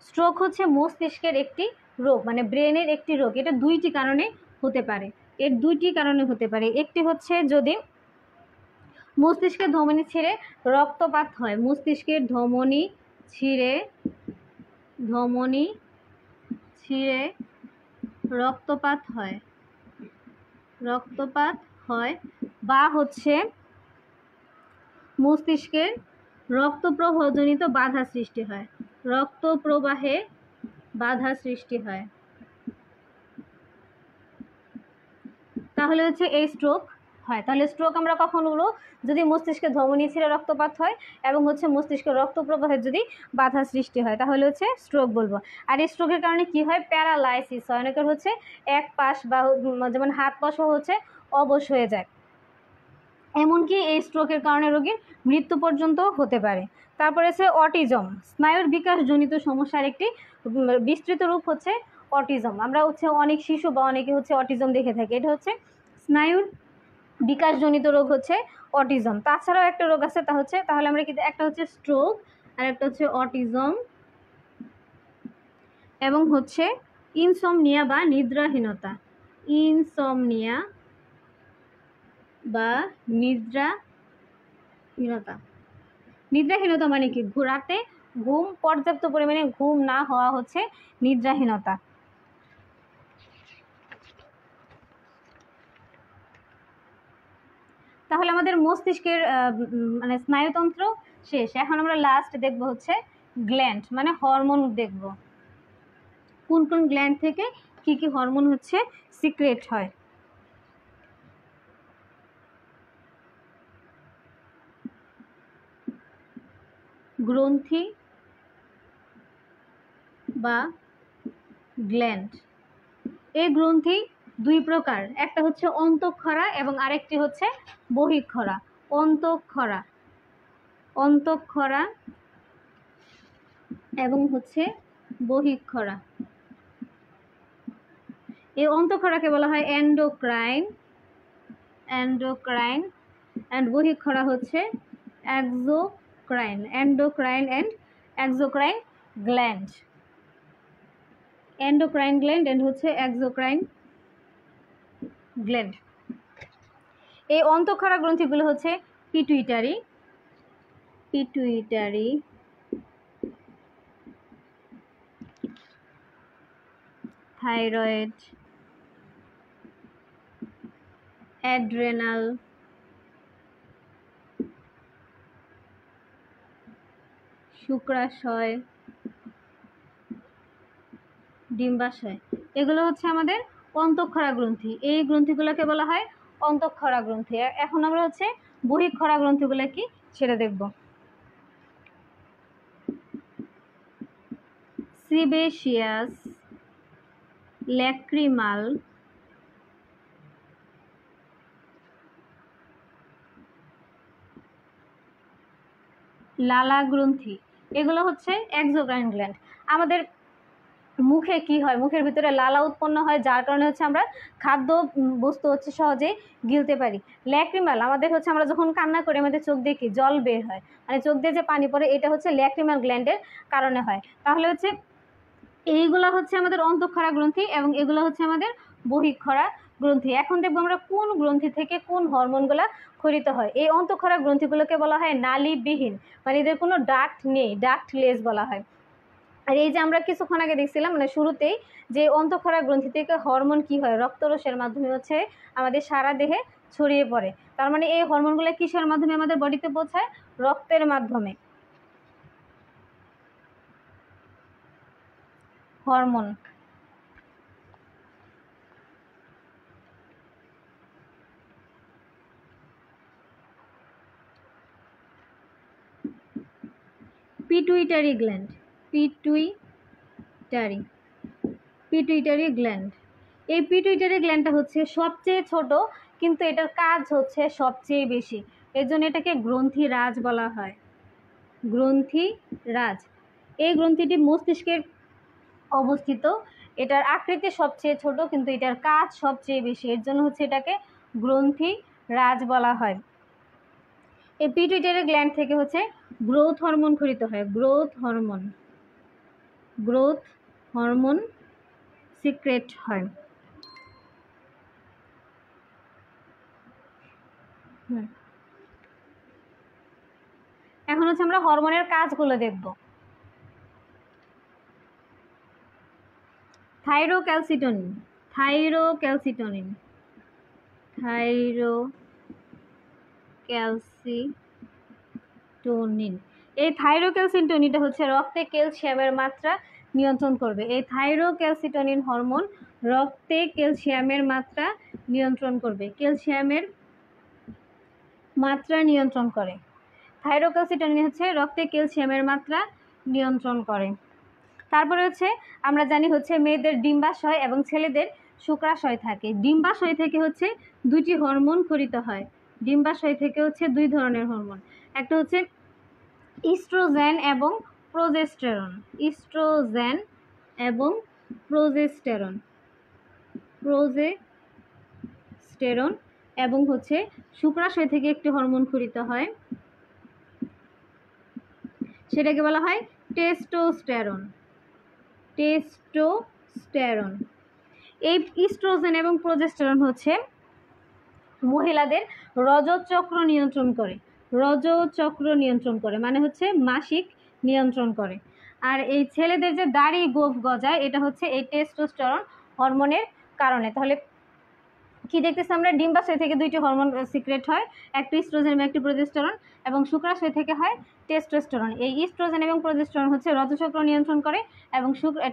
স্ট্রোক হচ্ছে মস্তিষ্কের একটি রোগ, মানে ব্রেনের একটি রোগ। এটা 2টি কারণে হতে পারে। একটি হচ্ছে যদি মস্তিষ্কের ধমনী ছিঁড়ে রক্তপাত হয়। মস্তিষ্কের ধমনী ছিঁড়ে রক্তপাত হয় বা হচ্ছে মস্তিষ্কের রক্তপ্রবাহজনিত বাধা সৃষ্টি হয়। রক্তপ্রবাহে বাধা সৃষ্টি হয়, তাহলে হচ্ছে এই স্ট্রোক হয়। তাহলে স্ট্রোক আমরা কখন বলবো? যদি মস্তিষ্কের ধমনী ছিঁড়ে রক্তপাত হয় এবং হচ্ছে মস্তিষ্কের রক্তপ্রবাহের যদি বাধা সৃষ্টি হয় তাহলে হচ্ছে স্ট্রোক বলবো। আর এই স্ট্রোকের কারণে কি হয়? প্যারালাইসিস হয়। অনেকের হচ্ছে এক পাশ বা যেমন হাত পাশও হচ্ছে অবশ হয়ে যায়। এমনকি এই স্ট্রোকের কারণে রোগীর মৃত্যু পর্যন্ত হতে পারে। তারপরে হচ্ছে অটিজম। স্নায়ুর বিকাশজনিত সমস্যার একটি বিস্তৃত রূপ হচ্ছে অটিজম। আমরা হচ্ছে অনেক শিশু বা অনেকে হচ্ছে অটিজম দেখে থাকি। এটা হচ্ছে স্নায়ুর বিকাশজনিত রোগ হচ্ছে অটিজম। তাছাড়াও একটা রোগ আছে, তাহলে আমরা কি, একটা হচ্ছে স্ট্রোক আর একটা হচ্ছে অটিজম এবং হচ্ছে ইনসমনিয়া বা নিদ্রাহীনতা। ইনসমনিয়া বা নিদ্রাহীনতা। নিদ্রাহীনতা মানে কি, রাতে ঘুম, পর্যাপ্ত পরিমাণে ঘুম না হওয়া হচ্ছে নিদ্রাহীনতা। তাহলে আমাদের মস্তিষ্কের মানে স্নায়ুতন্ত্র শেষ। এখন আমরা লাস্ট দেখব হচ্ছে গ্ল্যান্ড, মানে হরমোন দেখব, কোন কোন গ্ল্যান্ড থেকে কি কি হরমোন হচ্ছে সিক্রেট হয়। গ্রন্থি বা গ্ল্যান্ড, এই গ্রন্থি দুই প্রকার, একটা হচ্ছে অন্তঃক্ষরা এবং আরেকটি হচ্ছে বহিঃক্ষরা। অন্তঃক্ষরা, অন্তঃক্ষরা এবং হচ্ছে বহিঃক্ষরা। এই অন্তঃক্ষরাকে বলা হয় এন্ডোক্রাইন, এন্ডোক্রাইন, অ্যান্ড বহিঃক্ষরা হচ্ছে exocrine, endocrine and exocrine gland. Endocrine gland and হচ্ছে এক্সোক্রাইন গ্ল্যান্ড। এই অন্তঃক্ষরা গ্রন্থিগুলো হচ্ছে পিটুইটারি, পিটুইটারি, থাইরয়েড, অ্যাড্রেনাল, শুক্রাশয়, ডিম্বাশয়, এগুলো হচ্ছে আমাদের অন্তঃক্ষরা গ্রন্থি। এই গ্রন্থিগুলোকে বলা হয় অন্তঃক্ষরা গ্রন্থি। এখন আমরা হচ্ছে বহিঃক্ষরা গ্রন্থিগুলো কি সেটা দেখব। সিবেশিয়াস, ল্যাক্রিমাল, লালা গ্রন্থি, এগুলো হচ্ছে এক্সোক্রাইন গ্ল্যান্ড। আমাদের মুখে কি হয়, মুখের ভিতরে লালা উৎপন্ন হয়, যার কারণে হচ্ছে আমরা খাদ্য বস্তু হচ্ছে সহজে গিলতে পারি। ল্যাক্রিমাল, আমাদের হচ্ছে আমরা যখন কান্না করি আমাদের চোখ দিয়ে কি জল বের হয়, মানে চোখ দিয়ে যে পানি পড়ে, এটা হচ্ছে ল্যাক্রিমাল গ্ল্যান্ডের কারণে হয়। তাহলে হচ্ছে এইগুলো হচ্ছে আমাদের অন্তঃক্ষরা গ্রন্থি এবং এগুলো হচ্ছে আমাদের বহিঃক্ষরা গ্রন্থি। এখন দেখবো আমরা কোন গ্রন্থি থেকে কোন হরমোনগুলা ক্ষরিত হয়। এই অন্তঃক্ষরা গ্রন্থিগুলোকে বলা হয় নালীবিহীন, মানে এদের কোনো ডাক্ট নেই, ডাক্টলেস বলা হয়। আর এই যে আমরা কিছুক্ষণ আগে দেখছিলাম, মানে শুরুতেই, যে অন্তঃক্ষরা গ্রন্থি থেকে হরমোন কি হয়, রক্তরসের মাধ্যমে হচ্ছে আমাদের সারা দেহে ছড়িয়ে পড়ে। তার মানে এই হরমোনগুলো কিসের মাধ্যমে আমাদের বডিতে পৌঁছায়, রক্তের মাধ্যমে। Hormone, pituitary gland, pituitary, pituitary gland. এই পিটুইটারি গ্ল্যান্ডটা হচ্ছে সবচেয়ে ছোট, কিন্তু এটার কাজ হচ্ছে সবচেয়ে বেশি, এর জন্য এটাকে গ্রন্থিরাজ বলা হয়, গ্রন্থিরাজ। এই গ্রন্থিটি মস্তিষ্কের অবস্থিত, এটার আকৃতি সবচেয়ে ছোট কিন্তু এটার কাজ সবচেয়ে বেশি, এর জন্য হচ্ছে এটাকে গ্রন্থিরাজ বলা হয়। এই পিটুইটারি গ্ল্যান্ড থেকে হচ্ছে গ্রোথ হরমোন ক্ষরিত হয়, growth hormone, growth hormone secret হয়। এখন হচ্ছে আমরা হরমোনের কাজগুলো দেখব। থাইরোক্যালসিটোনিন, থাইরোক্যালসিটোনিন, থাইরোক্যালসিটোনিন, এই থাইরোক্যালসিটোনিনটা হচ্ছে রক্তে ক্যালসিয়ামের মাত্রা নিয়ন্ত্রণ করবে। এই থাইরোক্যালসিটোনিন হরমোন রক্তে ক্যালসিয়ামের মাত্রা নিয়ন্ত্রণ করবে, ক্যালসিয়ামের মাত্রা নিয়ন্ত্রণ করে। থাইরোক্যালসিটোনিন হচ্ছে রক্তে ক্যালসিয়ামের মাত্রা নিয়ন্ত্রণ করে। তারপরে হচ্ছে আমরা জানি হচ্ছে মেয়েদের ডিম্বাশয় এবং ছেলেদের শুক্রাশয় থাকে। ডিম্বাশয় থেকে হচ্ছে দুটি হরমোন ক্ষরিত হয়, ডিম্বাশয় থেকে হচ্ছে দুই ধরনের হরমোন, একটা হচ্ছে ইস্ট্রোজেন এবং প্রোজেস্টেরন, ইস্ট্রোজেন এবং প্রোজেস্টেরন, প্রোজেস্টেরন এবং হচ্ছে শুক্রাশয় থেকে একটি হরমোন খরিত হয়, সেটাকে বলা হয় টেস্টোস্টেরন। টেস্টোস্টেরন। এই ইস্ট্রোজেন এবং প্রোজেস্টেরন হচ্ছে মহিলাদের রজত চক্র নিয়ন্ত্রণ করে। রজত চক্র নিয়ন্ত্রণ করে মানে হচ্ছে মাসিক নিয়ন্ত্রণ করে। আর এই ছেলেদের যে দাড়ি গোঁফ গজায় এটা হচ্ছে এই টেস্টোস্টেরন হরমোনের কারণে। তাহলে কি দেখতেছি আমরা, ডিম্বাশয় থেকে দুইটি হরমোন সিক্রেট হয়, একটি ইস্ট্রোজেন এবং একটি প্রোজেস্টেরন, এবং শুক্রাশয় থেকে হয় টেস্টোস্টেরন। এই ইস্ট্রোজেন এবং প্রোজেস্টেরন হচ্ছে রজচক্র নিয়ন্ত্রণ করে এবং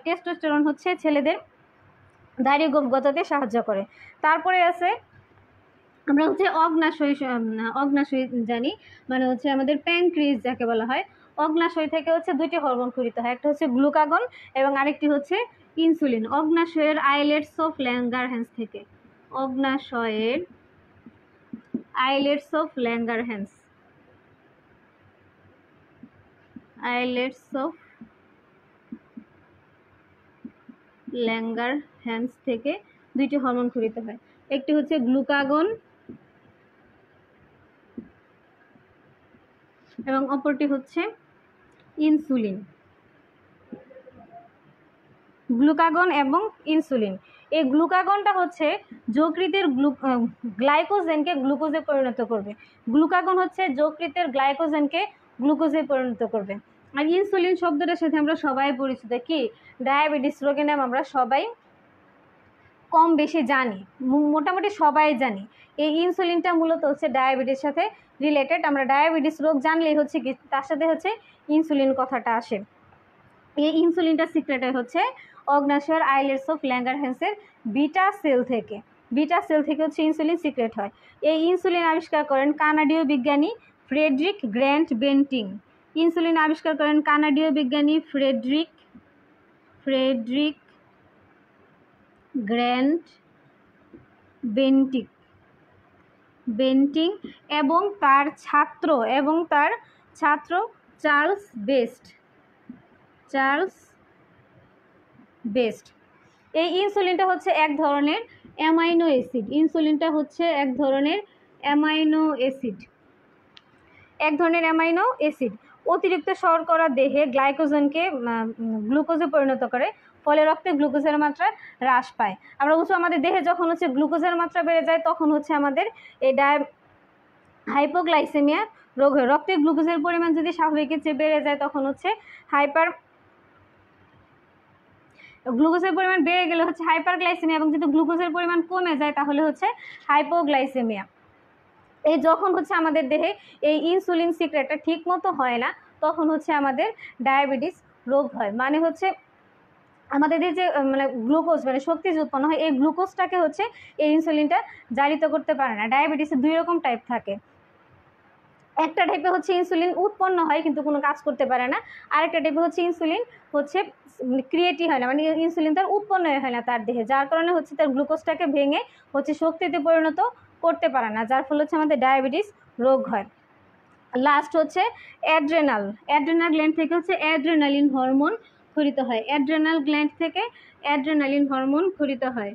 টেস্টোস্টেরন হচ্ছে ছেলেদের দাড়ি গোঁফ গজাতে সাহায্য করে। তারপরে আছে আমরা হচ্ছে অগ্নাশয়। অগ্নাশয় জানি মানে হচ্ছে আমাদের প্যানক্রিয়াস যাকে বলা হয়। অগ্নাশয় থেকে হচ্ছে দুইটি হরমোন খরিত হয়, একটা হচ্ছে গ্লুকাগন এবং আরেকটি হচ্ছে ইনসুলিন। অগ্নাশয়ের আইলেটস অফ ল্যাঙ্গারহ্যান্স থেকে। অগ্নাশয়ের islets of Langerhans. Islets of Langerhans থেকে দুইটি হরমোন খরিত হয়, একটি হচ্ছে গ্লুকাগন এবং অপরটি হচ্ছে ইনসুলিন। গ্লুকাগন এবং ইনসুলিন। এই গ্লুকাগনটা হচ্ছে যকৃতের গ্লাইকোজেনকে গ্লুকোজে পরিণত করবে। গ্লুকাগন হচ্ছে যকৃতের গ্লাইকোজেনকে গ্লুকোজে পরিণত করবে। আর ইনসুলিন শব্দটার সাথে আমরা সবাই পরিচিত, কি ডায়াবেটিস রোগের নাম আমরা সবাই কম বেশি জানি, মোটামুটি সবাই জানি। এই ইনসুলিনটা মূলত হচ্ছে ডায়াবেটিস সাথে রিলেটেড। আমরা ডায়াবেটিস রোগ জানলেই হচ্ছে কি তার সাথে হচ্ছে ইনসুলিন কথাটা আসে। এই ইনসুলিনটা সিক্রেট হচ্ছে অগ্নাশয়ের আইলেটস অফ ল্যাঙ্গারহ্যান্সের বিটা সেল থেকে। বিটা সেল থেকে হচ্ছে ইনসুলিন সিক্রেট হয়। এই ইনসুলিন আবিষ্কার করেন কানাডীয় বিজ্ঞানী ফ্রেডরিক গ্র্যান্ট বেন্টিং। ইনসুলিন আবিষ্কার করেন কানাডীয় বিজ্ঞানী ফ্রেডরিক গ্র্যান্ট বেন্টিং এবং তার ছাত্র চার্লস বেস্ট। এই ইনসুলিনটা হচ্ছে এক ধরনের অ্যামাইনো অ্যাসিড। ইনসুলিনটা হচ্ছে এক ধরনের অ্যামাইনো অ্যাসিড। অতিরিক্ত শর্করা দেহে গ্লাইকোজেনকে গ্লুকোজে পরিণত করে, ফলে রক্তে গ্লুকোজের মাত্রা হ্রাস পায়। আমরা বুঝবো আমাদের দেহে যখন হচ্ছে গ্লুকোজের মাত্রা বেড়ে যায় তখন হচ্ছে আমাদের এই হাইপোগ্লাইসেমিয়া রোগ হয়। রক্তে গ্লুকোজের পরিমাণ যদি স্বাভাবিকের চেয়ে বেড়ে যায় তখন হচ্ছে গ্লুকোজের পরিমাণ বেড়ে গেলে হচ্ছে হাইপারগ্লাইসেমিয়া, এবং যদি গ্লুকোজের পরিমাণ কমে যায় তাহলে হচ্ছে হাইপোগ্লাইসেমিয়া। এই যখন হচ্ছে আমাদের দেহে এই ইনসুলিন সিক্রেটটা ঠিক মতো হয় না তখন হচ্ছে আমাদের ডায়াবেটিস রোগ হয়। মানে হচ্ছে আমাদের যে মানে গ্লুকোজ মানে শক্তি যে উৎপন্ন হয় এই গ্লুকোজটাকে হচ্ছে এই ইনসুলিনটা জারিত করতে পারে না। ডায়াবেটিসের দুই রকম টাইপ থাকে, একটা টাইপে হচ্ছে ইনসুলিন উৎপন্ন হয় কিন্তু কোনো কাজ করতে পারে না, আরেকটা টাইপে হচ্ছে ইনসুলিন হচ্ছে ক্রিয়েটই হয় না, মানে ইনসুলিন তার উৎপন্ন হয় না তার দেহে, যার কারণে হচ্ছে তার গ্লুকোজটাকে ভেঙে হচ্ছে শক্তিতে পরিণত করতে পারে না, যার ফলে হচ্ছে আমাদের ডায়াবেটিস রোগ হয়। লাস্ট হচ্ছে অ্যাড্রেনাল গ্ল্যান্ড থেকে হচ্ছে অ্যাড্রেনালিন হরমোন খরিত হয়। অ্যাড্রেনাল গ্ল্যান্ড থেকে অ্যাড্রেনালিন হরমোন খরিত হয়।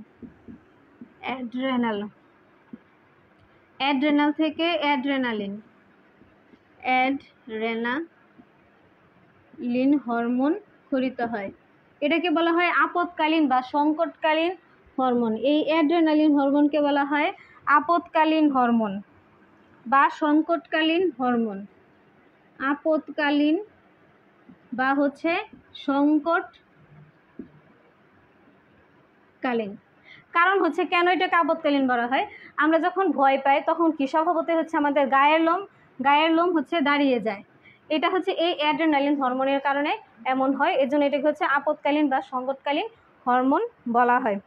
অ্যাড্রেনাল থেকে অ্যাড্রেনালিন হরমোন খরিত হয়। এটাকে বলা হয় আপৎকালীন বা সংকটকালীন হরমোন। এই অ্যাড্রেনালিন হরমোনকে বলা হয় আপৎকালীন হরমোন বা সংকটকালীন হরমোন। আপৎকালীন বা হচ্ছে সংকটকালীন। কারণ হচ্ছে কেন এটাকে আপৎকালীন বলা হয়, আমরা যখন ভয় পাই তখন কি স্বভাবতই হচ্ছে আমাদের গায়ের লোম হচ্ছে দাঁড়িয়ে যায়। এটা হচ্ছে এই অ্যাড্রেনালিন হরমোনের কারণে এমন হয়, এজন্য এটাকে হচ্ছে আপৎকালীন বা সংকটকালীন হরমোন বলা হয়।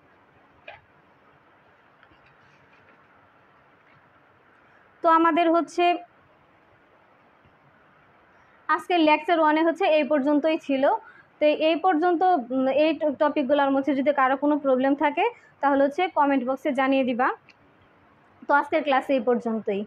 তো আমাদের হচ্ছে আজকের লেকচার 1 হচ্ছে এই পর্যন্তই ছিল। তো এই পর্যন্ত এই টপিকগুলোর মধ্যে যদি কারো কোনো প্রবলেম থাকে তাহলে হচ্ছে কমেন্ট বক্সে জানিয়ে দিবা। তো আজকের ক্লাস এই পর্যন্তই।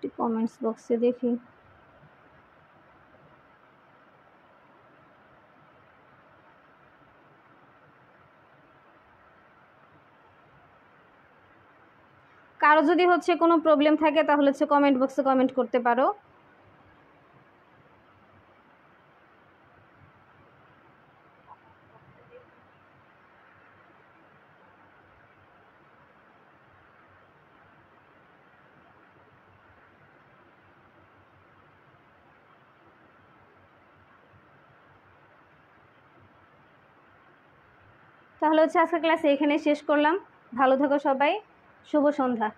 একটি কমেন্টস বক্সে দেখি। কারো যদি হচ্ছে কোনো প্রবলেম থাকে তাহলে হচ্ছে কমেন্ট বক্সে কমেন্ট করতে পারো। তাহলে হচ্ছে আজকের ক্লাস এখানে শেষ করলাম। ভালো থাকো সবাই, শুভ সন্ধ্যা।